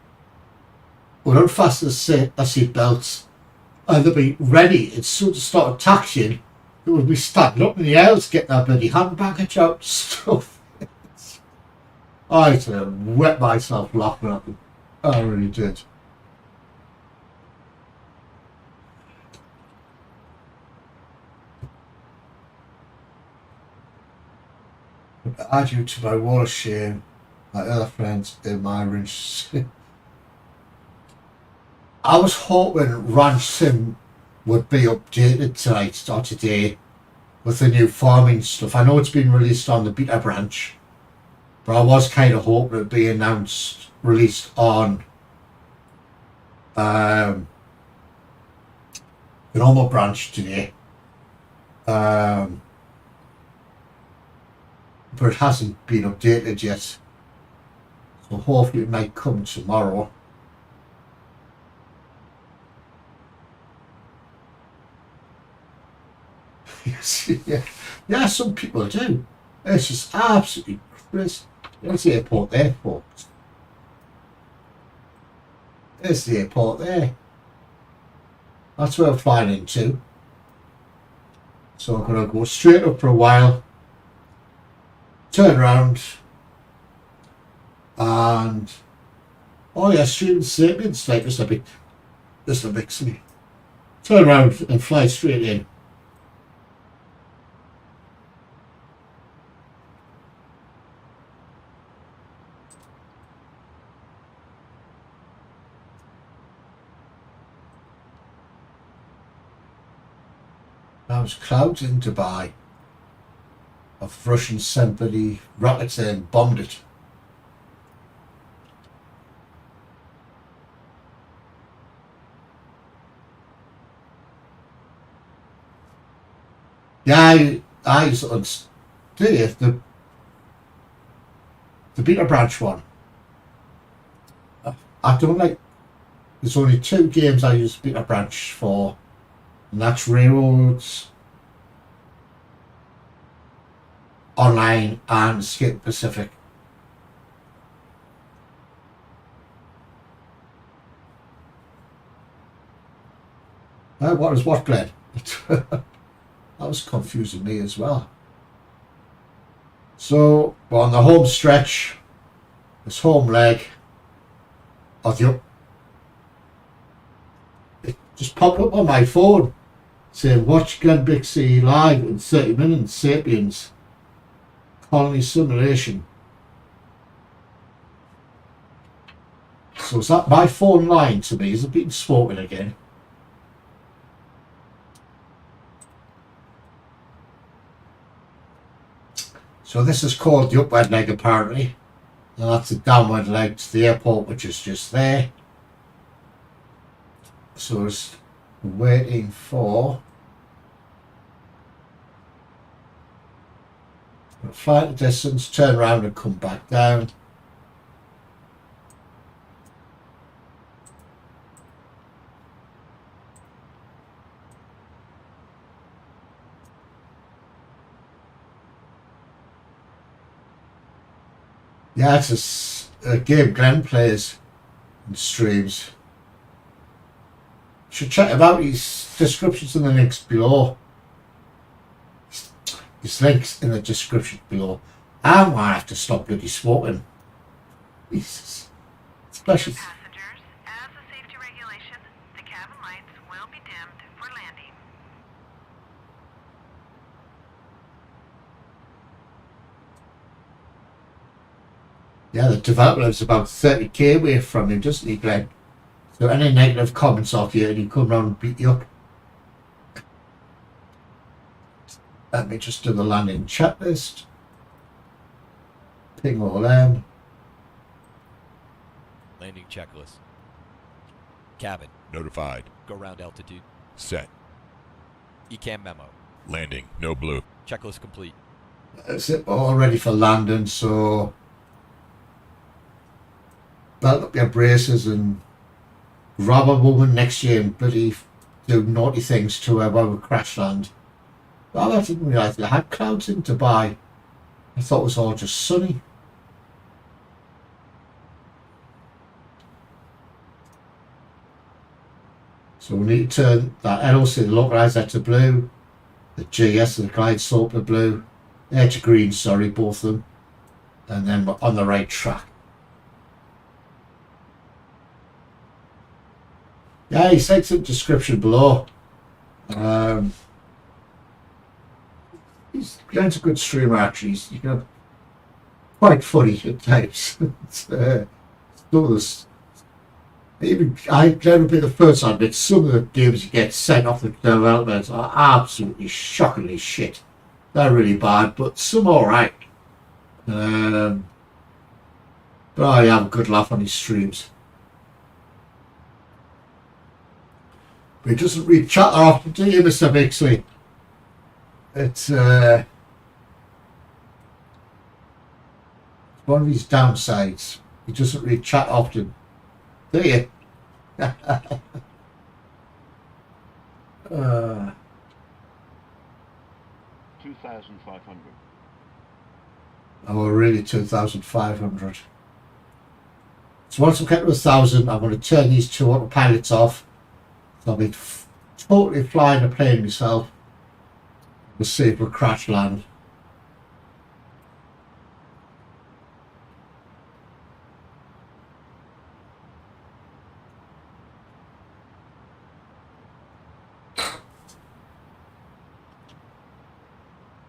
would unfasten their seat belts and they'd be ready. As soon as it started taxiing, they would be standing up in the aisles getting their bloody hand baggage out and stuff. I had to wet myself laughing at them. I really did. Add you to my wall of shame, my other friends in my ranch. I was hoping Ranch Sim would be updated tonight or today with the new farming stuff. I know it's been released on the beta branch, but I was kind of hoping it'd be released on the normal branch today. But it hasn't been updated yet, so hopefully it might come tomorrow. Yeah, some people do. It's just absolutely crazy. There's the airport there, folks. There's the airport there. That's where I'm flying into. So I'm going to go straight up for a while, turn around, and oh yeah, student statements like this a bit silly. Turn around and fly straight in. Now it's clouds in Dubai of Russians sent bloody rockets in and bombed it. Yeah, I sort of did the beta branch one. I don't like. There's only 2 games I use beta branch for, and that's Railroads Online and Skip Pacific. What is what, Glenn? That was confusing me as well. So we're on the home stretch, this home leg of the. It just popped up on my phone saying watch Glenn Bixie live in 30 minutes, Sapiens Colony Simulation. So is that my phone lying to me? Is it being spoken again? So this is called the upward leg apparently, and that's the downward leg to the airport, which is just there. So it's waiting for fly the distance, turn around and come back down. Yeah, it's a game Glenn plays and streams. You should check him out. His description's in the links below. His links in the description below. I might have to stop bloody smoking. Jesus. Especially. Passengers, as a safety regulation, the cabin lights will be dimmed for landing. Yeah, the developer lives about 30k away from him, doesn't he, Glenn? So any negative comments off you and he come round and beat you up. Let me just do the landing checklist. Ping all them. Landing checklist. Cabin. Notified. Go round altitude. Set. ECAM memo. Landing. No blue. Checklist complete. That's it, all ready for landing, so belt up your braces and rob a woman next year and bloody do naughty things to her while we crash land. Well, I didn't realise they had clouds in Dubai. I thought it was all just sunny. So we need to turn that LOC, the localizer, to blue, the GS, the glide slope to blue, they're to green, sorry, both of them, and then we're on the right track. Yeah, he said some description below. Glenn's a good streamer actually. He's quite funny at times. Even I've never been the first to admit some of the games you get sent off the development are absolutely shockingly shit. They're really bad, but some alright. But I have a good laugh on his streams. But he doesn't read chat that often, do you, Mr. Bixley? It's one of his downsides. He doesn't read chat often, do you? 2,500. Oh, really, 2,500. So once I'm get to 1,000, I'm going to turn these two autopilots off. So I'll be totally flying a plane myself. We'll see if we'll crash land.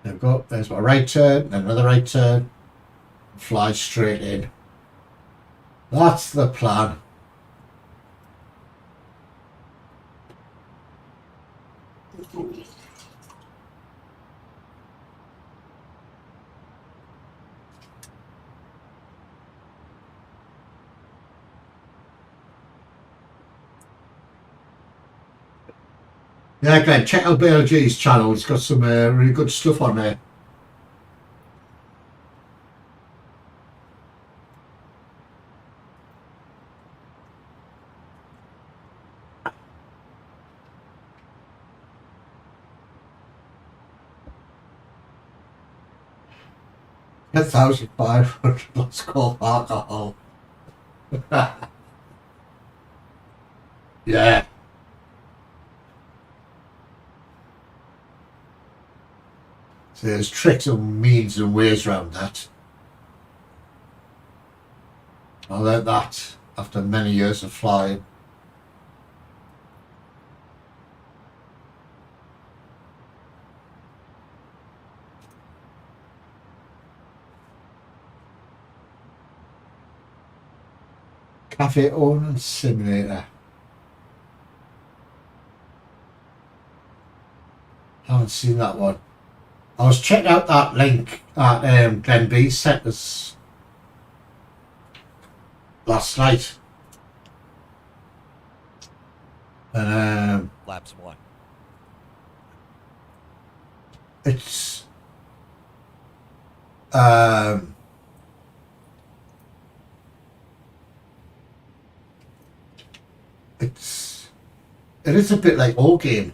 There we go. There's my right turn, then another right turn. Fly straight in. That's the plan. Yeah, Glenn, check out BLG's channel. He's got some really good stuff on there. $1,500. Let's call alcohol. Yeah. So there's tricks and means and ways around that. I learned that after many years of flying. Cafe Owner Simulator. Haven't seen that one. I was checking out that link that Glenn B sent us last night. And Laps 1. it's it is a bit like all game.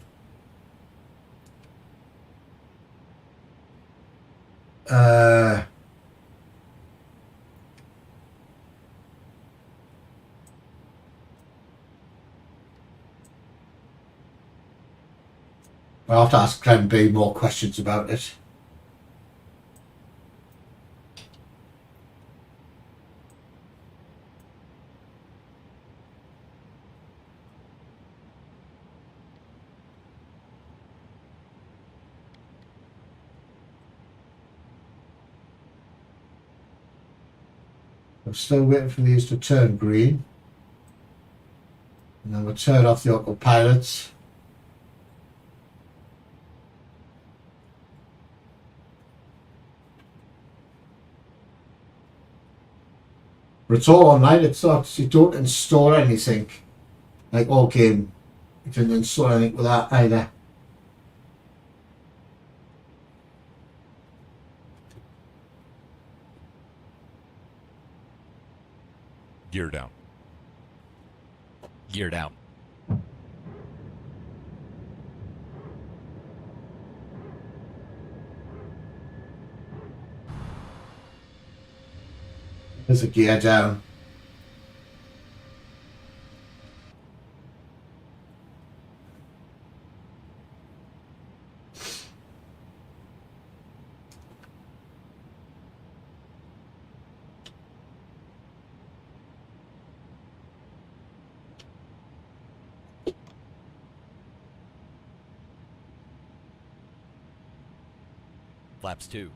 I'll have to ask Glenn B more questions about it. I'm still waiting for these to turn green. And then we'll turn off the autopilots. But it's all online, it's not, you don't install anything. Like all game, you didn't install anything with that either. Gear down. Gear down. There's a gear down. Flaps 2.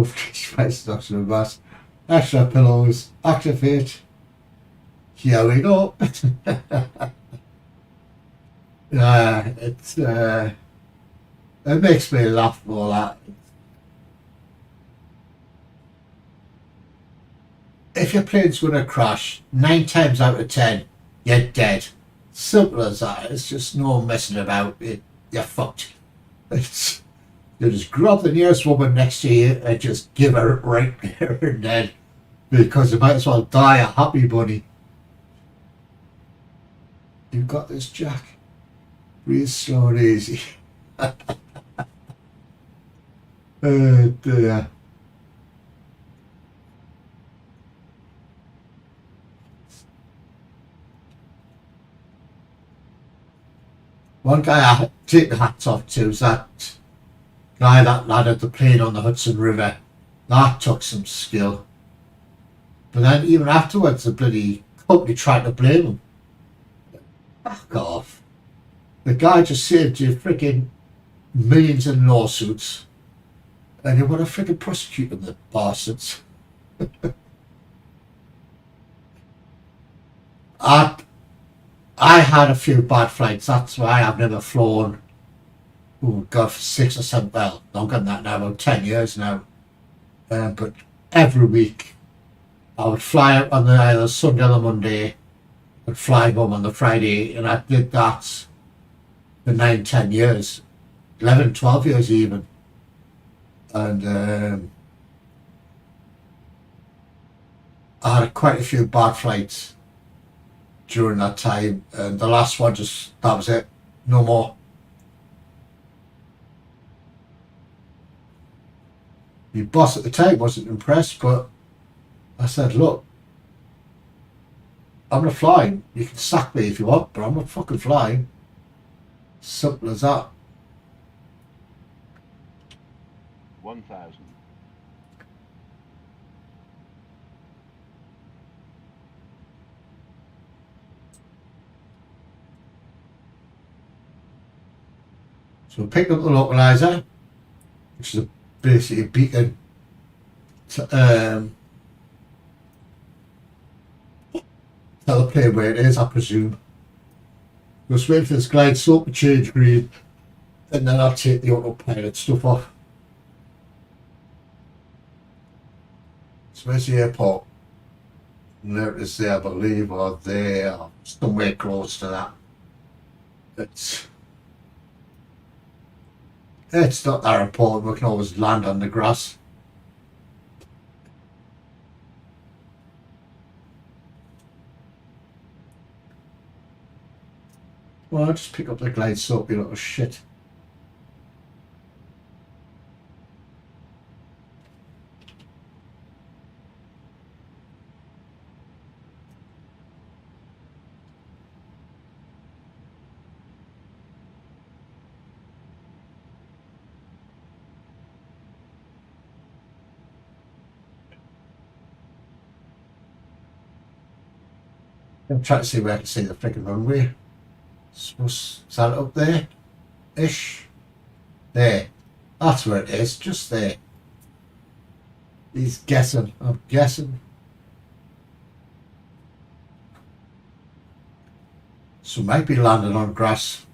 Spice to bus. Extra pillows. Activate. Here we go. It makes me laugh all that. If your plane's going to crash, 9 times out of 10, you're dead. Simple as that. It's just no messing about. You're fucked. You just grab the nearest woman next to you and just give her right there and then, because you might as well die a happy bunny. You've got this, Jack. Breathe slow and easy. Oh dear. One guy I take the hats off to is that guy that landed the plane on the Hudson River. That took some skill. But then even afterwards, the bloody company tried to blame him. Back off. The guy just saved you freaking millions in lawsuits. And you want to freaking prosecute them, the bastards. I had a few bad flights. That's why I've never flown. Oh God, for 6 or 7, well, longer than that now, about 10 years now. But every week, I would fly out on either Sunday or the Monday, and fly home on the Friday, and I did that for 9, 10 years, 11, 12 years even. And I had quite a few bad flights during that time, and the last one that was it, no more. My boss at the time wasn't impressed, but I said, look, I'm not flying. You can sack me if you want, but I'm not fucking flying. Simple as that. 1,000. So we picked up the localizer, which is basically a beacon to tell the plane where it is, I presume. Just wait for this glide slope to change green, and then I'll take the autopilot stuff off. So where's the airport? And there it is there, I believe, or there, or somewhere close to that. It's not that important, we can always land on the grass. Well, I'll just pick up the glide slope, you little shit. I'm trying to see where I can see the freaking runway. Is that up there? Ish. There. That's where it is, just there. He's guessing. I'm guessing. So might be landing on grass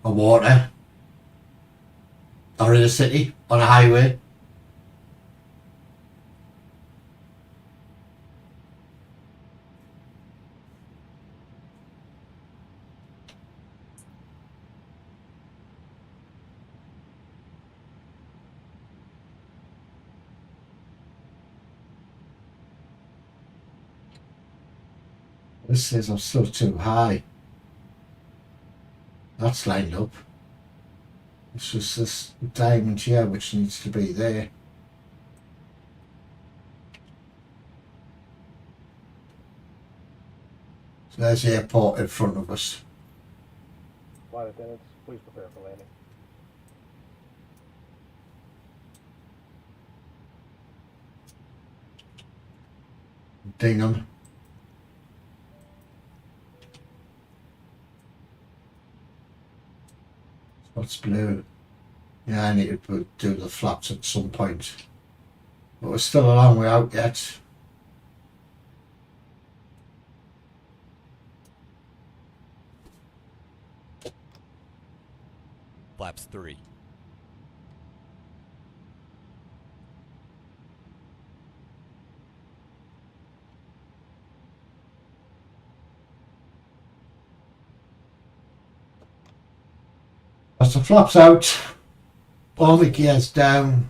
or water or in a city on a highway. This says I'm still too high. That's lined up. It's just this diamond here which needs to be there. So there's the airport in front of us. Flight attendants, please prepare for landing. Ding 'em. What's blue? Yeah, I need to do the flaps at some point. But we're still a long way out yet. Flaps 3. As the flaps out, all the gears down.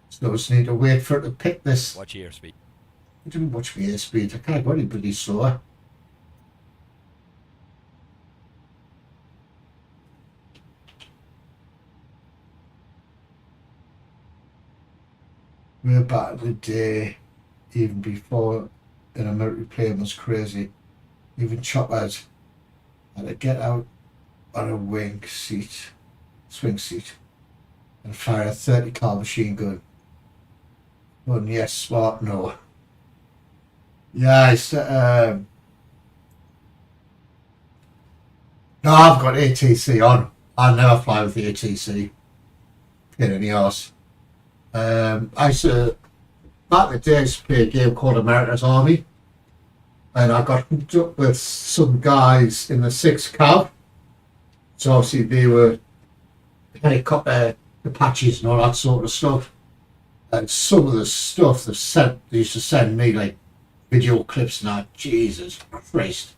So I just need to wait for it to pick this. Watch the airspeed. I didn't watch my airspeed. I can't go any bloody slower. Way back in the day, even before in a military plane was crazy. Even choppers had to get out on a swing seat, and fire a 30 cal machine gun. But yes, smart, no. Yeah, no, I've got ATC on. I never fly with the ATC. Pain in the arse. I used to, back in the day, I used to play a game called America's Army, and I got hooked up with some guys in the 6th Cav. So obviously they were helicopter Apaches and all that sort of stuff. And some of the stuff they used to send me, like video clips and that, Jesus Christ.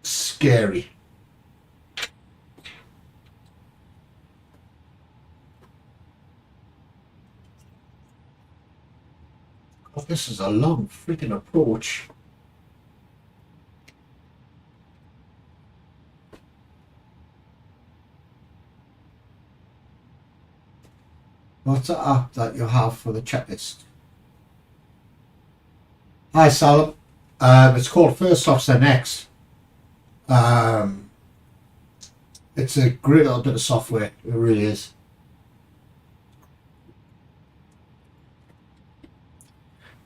Scary. God, this is a long freaking approach. What's the app that you have for the checklist? Hi, Salim. It's called First Officer Next. It's a great little bit of software. It really is.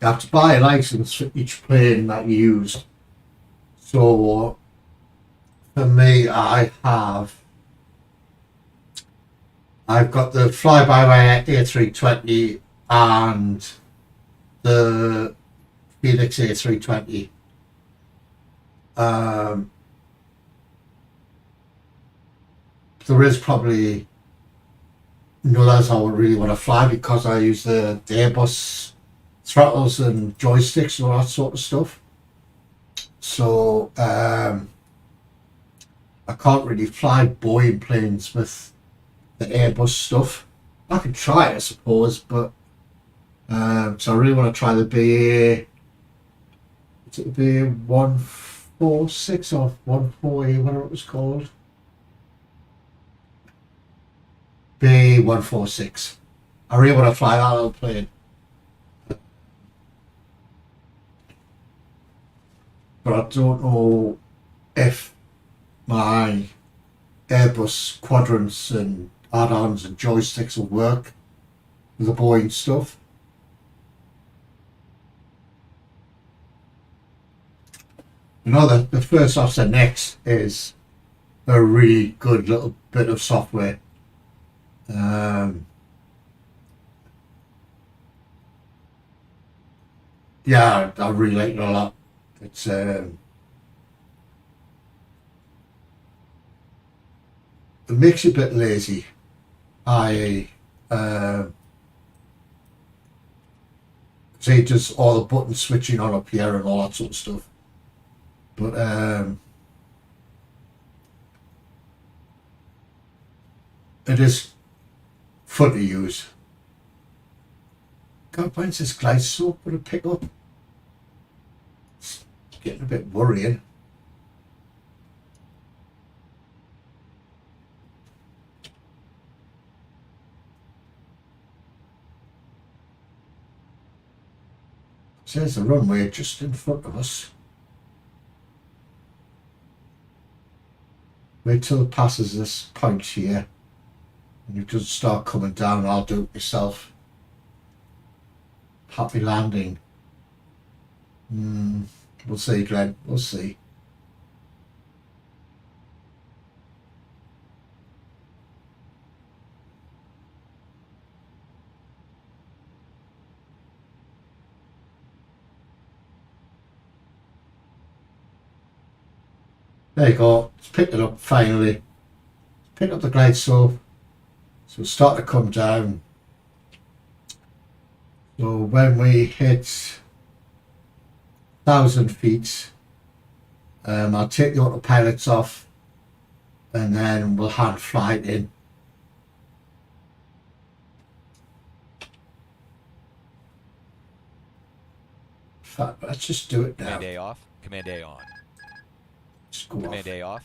You have to buy a license for each plane that you use. So for me, I've got the fly-by-wire A320 and the Phoenix A320. There is probably others I would really want to fly because I use the Airbus throttles and joysticks and all that sort of stuff. So I can't really fly Boeing planes with the Airbus stuff. I could try it, I suppose, but so I really want to try the BA. Is it the 146 or 140, whatever it was called? B146. I really want to fly that little plane. But I don't know if my Airbus quadrants and add-ons and joysticks will work with the Boeing stuff. You know, the First Officer Next is a really good little bit of software. Yeah, I really like it a lot. It's it makes you a bit lazy. It does all the button switching on up here and all that sort of stuff. But it is fun to use. God, when's this glide soap going to pick up? It's getting a bit worrying. There's the runway just in front of us. Wait till it passes this point here and it doesn't start coming down. I'll do it myself. Happy landing. We'll see, Glenn. We'll see. There you go. It's picked it up finally. Pick up the glide slope. So it'll start to come down. So when we hit 1,000 feet, I'll take the autopilots off and then we'll hand fly it in. In fact, let's just do it now. Command A off. Command A on. Just go Command off. A off.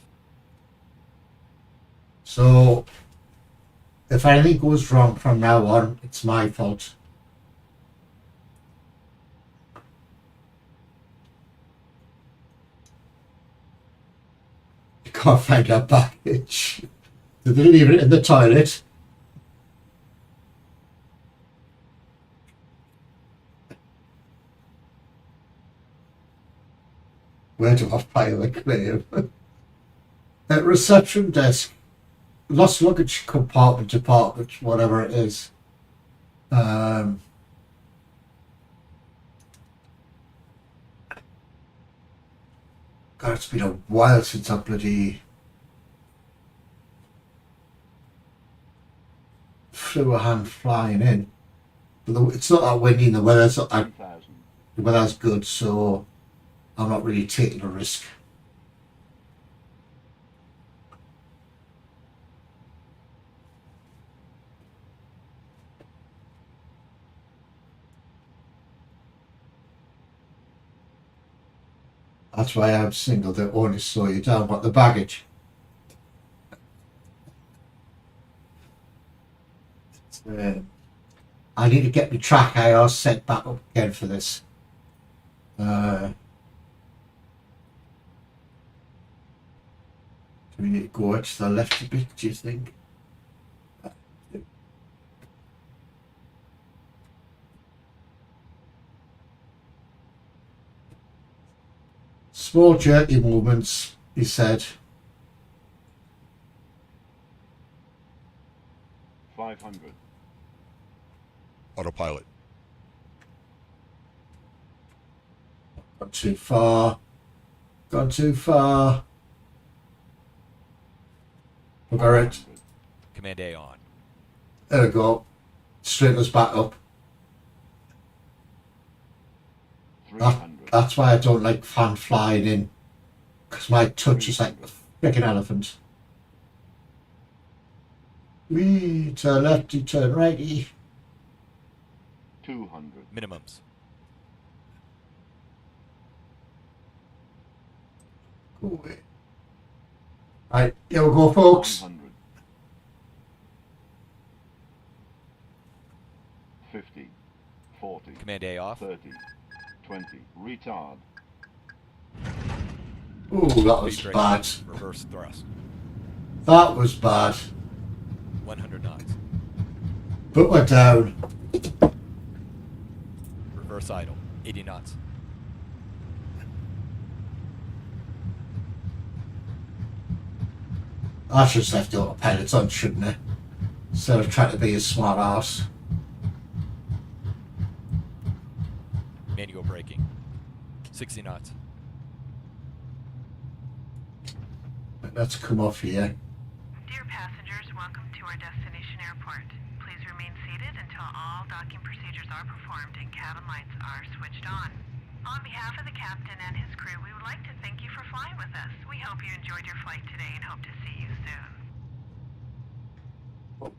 So if anything goes wrong from now on, it's my fault. You can't find our baggage. Did they leave it in the toilet? Where do I file the claim? At reception desk. Lost luggage compartment, department, whatever it is. God, it's been a while since I bloody flew a hand flying in. But it's not that windy and the weather's not that, 1,000. the weather's good, so I'm not really taking a risk. That's why I'm single. They only slow you down. But the baggage. I need to get the track IR set back up again for this. Do we need to go to the left a bit, do you think? Small jerky movements, he said. 500. Autopilot. Gone too far. Gone too far. Look at it. Command A on. There we go. Straighten us back up. 300. That's why I don't like fan flying in. Because my touch is like a freaking elephant. Wee, turn lefty, turn righty. 200. Minimums. Go away. Right, here we go, folks. 100. 50. 40. Command A off. 30. 20. Retard. Oh, that was Speed brake. bad. Reverse thrust. That was bad. 100 knots. But we're down. Reverse idle. 80 knots. I should have left the autopilots on, shouldn't I? Instead of trying to be a smart ass. Manual braking. 60 knots. Let's come off here. Dear passengers, welcome to our destination airport. Please remain seated until all docking procedures are performed and cabin lights are switched on. On behalf of the captain and his crew, we would like to thank you for flying with us. We hope you enjoyed your flight today and hope to see you soon.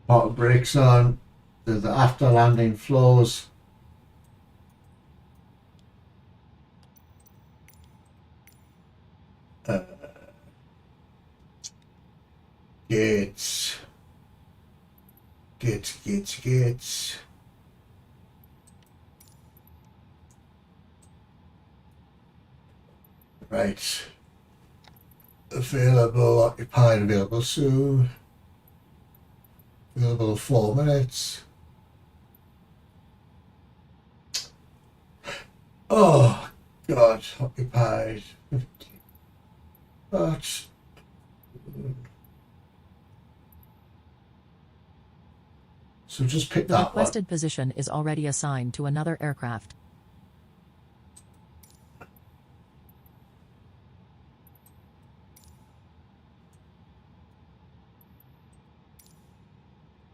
Bottom brakes on. The after landing floors. Gates. Gates. Right. Available, occupied, available soon. Available 4 minutes. Oh, God, occupied. 50. But. So just pick that Requested position is already assigned to another aircraft.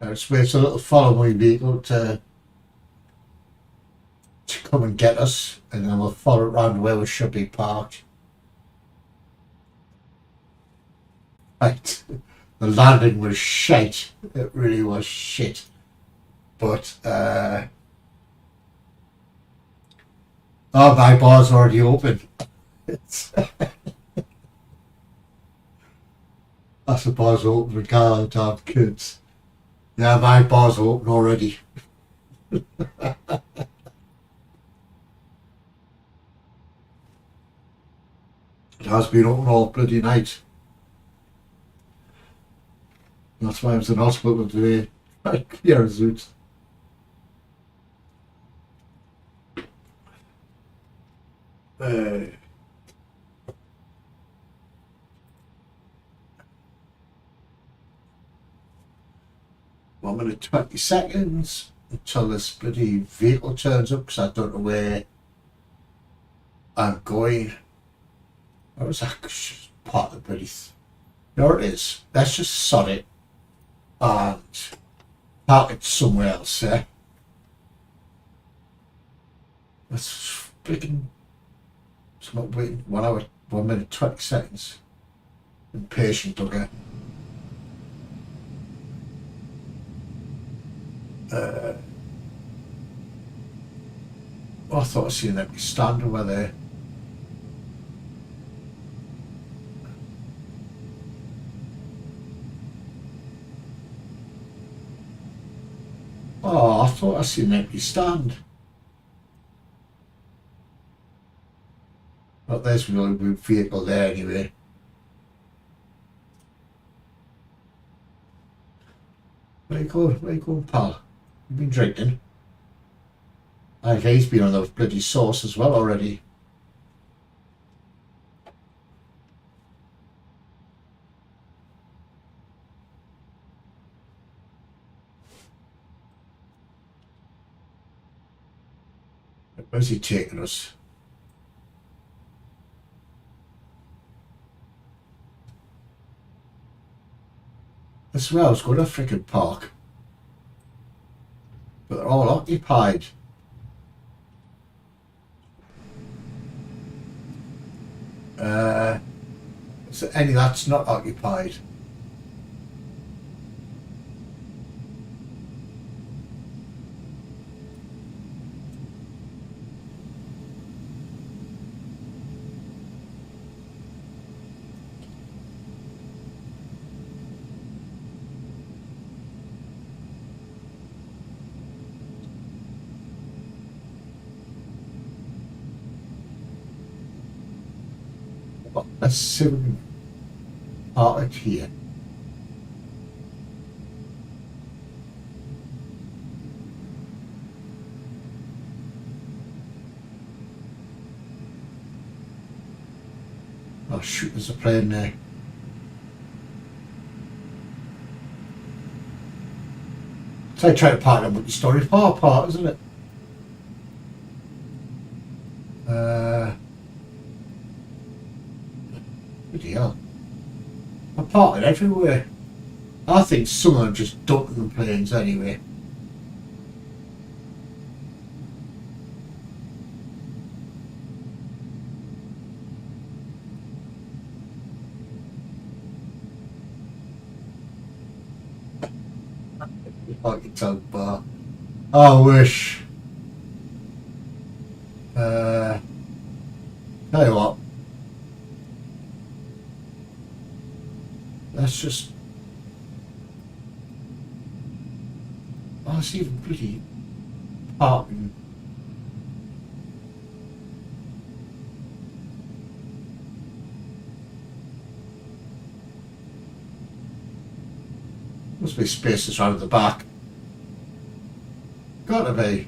Just wait a little following vehicle to come and get us, and then we'll follow it around where we should be parked. Right, the landing was shite. It really was shit. But oh, my bar's already open. That's the bar's open for car damn kids. Yeah, my bar's open already. It has been open all bloody night. That's why I was in hospital today. Yeah, zoots. One minute 20 seconds until this bloody vehicle turns up, because I don't know where I'm going. Where was that part of the bloody there it is. Let's just sod it and park it somewhere else, yeah? Let's freaking... It's not waiting 1 hour, 1 minute 20 seconds. Impatient bugger. I thought I seen an empty stand over there. Oh, I thought I seen an empty stand. But there's really good vehicle there anyway. Where you going? Where you going, pal? You've been drinking? I think he's been on those bloody sauce as well already. Where's he taking us? That's where I was going to frickin' park. But they're all occupied. Is there any that's not occupied? Let's see if we can park it here. Oh shoot, there's a plane there. So I try to park them with the storage car part, isn't it? Bloody hell. I park it everywhere. I think some of them just dumping the planes anyway. I can tell bar. I wish. Tell you what. Let's just. Oh, it's even bloody parking. Must be spaces around the back. Gotta be.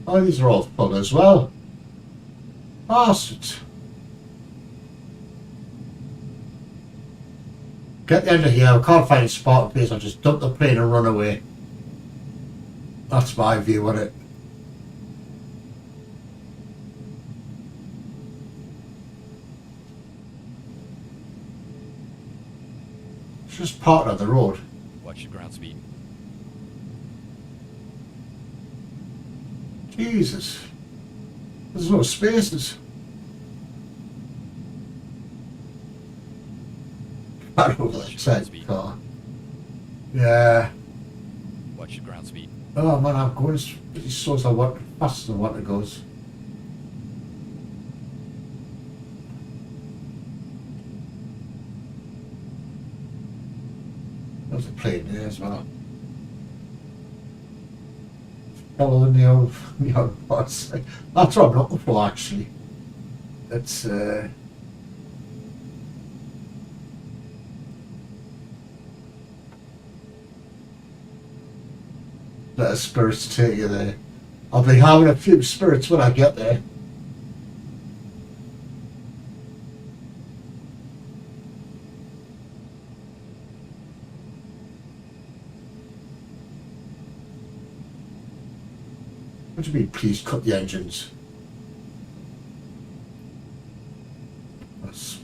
Oh, these are all full as well. Bastards. Get the end of here. I can't find a spot in place. I'll just dump the plane and run away. That's my view on it. Just parked on the road. Watch your ground speed. Jesus. There's no spaces. I don't know Watch your ground that speed. car. Yeah. Watch your ground speed. Oh man, I'm going as slow as I want, faster than what it goes. There's a plane there as well. Following the old boss. That's what I'm looking for actually. It's let the spirits take you there. I'll be having a few spirits when I get there. What do you mean, please cut the engines? That's...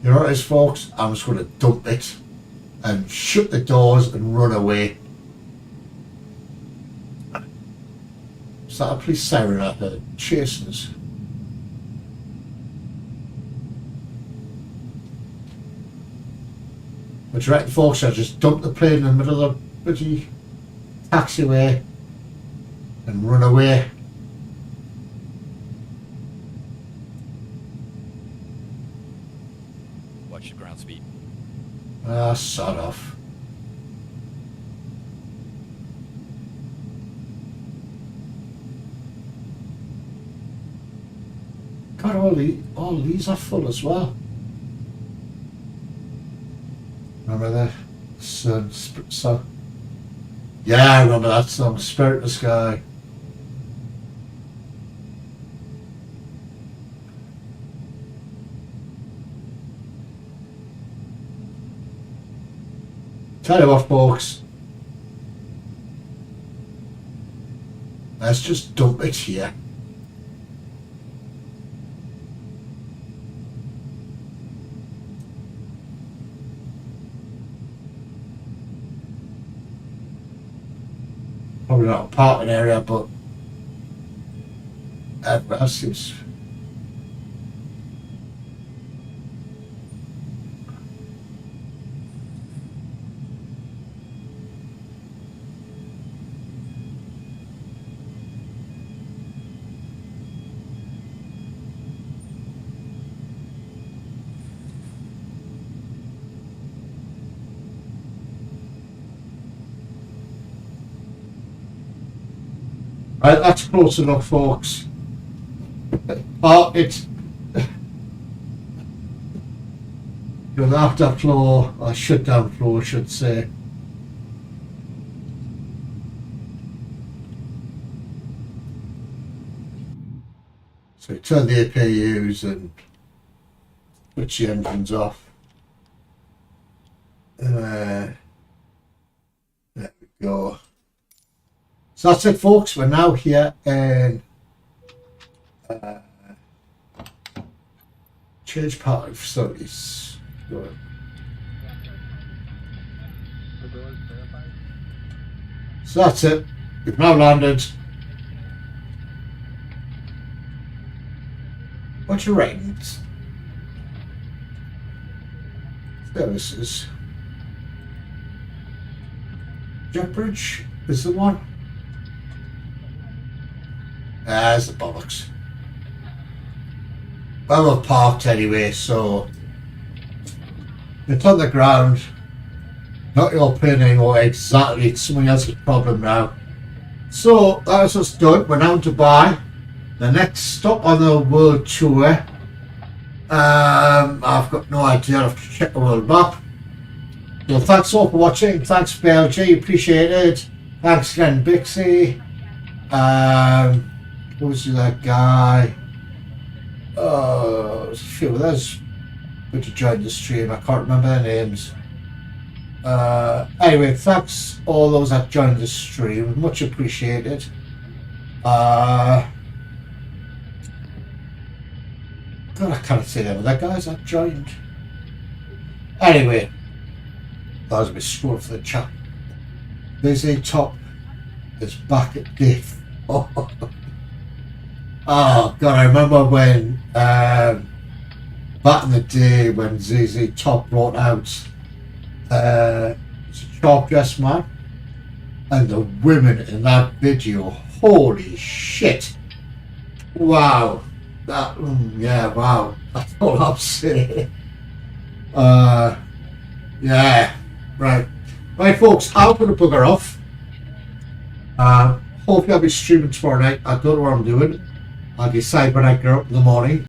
You know what it is, folks? I'm just going to dump it and shut the doors and run away. Is that a police siren out there chasing us? But you reckon, folks, I just dump the plane in the middle of the bloody taxiway and run away? Watch your ground speed. Ah, sod off. God, all these are full as well. Remember that song? Yeah, I remember that song, Spirit in the Sky. Tell you what, folks. Let's just dump it here. Probably not a parking area, but everywhere else seems. Right, that's close enough, folks. Oh, it's the after floor, or shutdown floor, I should say. So turn the APUs and switch the engines off. There we go. So that's it, folks. We're now here in change part of facilities. Good. So that's it. We've now landed. What's your ratings? Services. Jetbridge is the one. There's the bollocks. Well, we're parked anyway, so it's on the ground. Not your plane anymore, exactly. It's someone else's problem now. So that's us done. We're now in Dubai. The next stop on the world tour. I've got no idea. I'll have to check the world map. So thanks all for watching. Thanks BLG, appreciate it. Thanks again Bixie. Who's that guy? There's a few of us who joined the stream. I can't remember their names. Anyway, thanks all those that joined the stream. Much appreciated. God, I can't say them other guys that joined. Anyway, that was a bit scroll for the chat. Busy Top is back at diff. Oh God, I remember when back in the day when ZZ Top brought out Sharp Dress Man, and the women in that video, holy shit, wow, that yeah, wow, that's all I'm saying. Yeah, right folks, I'm gonna bugger off. Hopefully I'll be streaming tomorrow night. I don't know what I'm doing. I'll decide when I get up in the morning.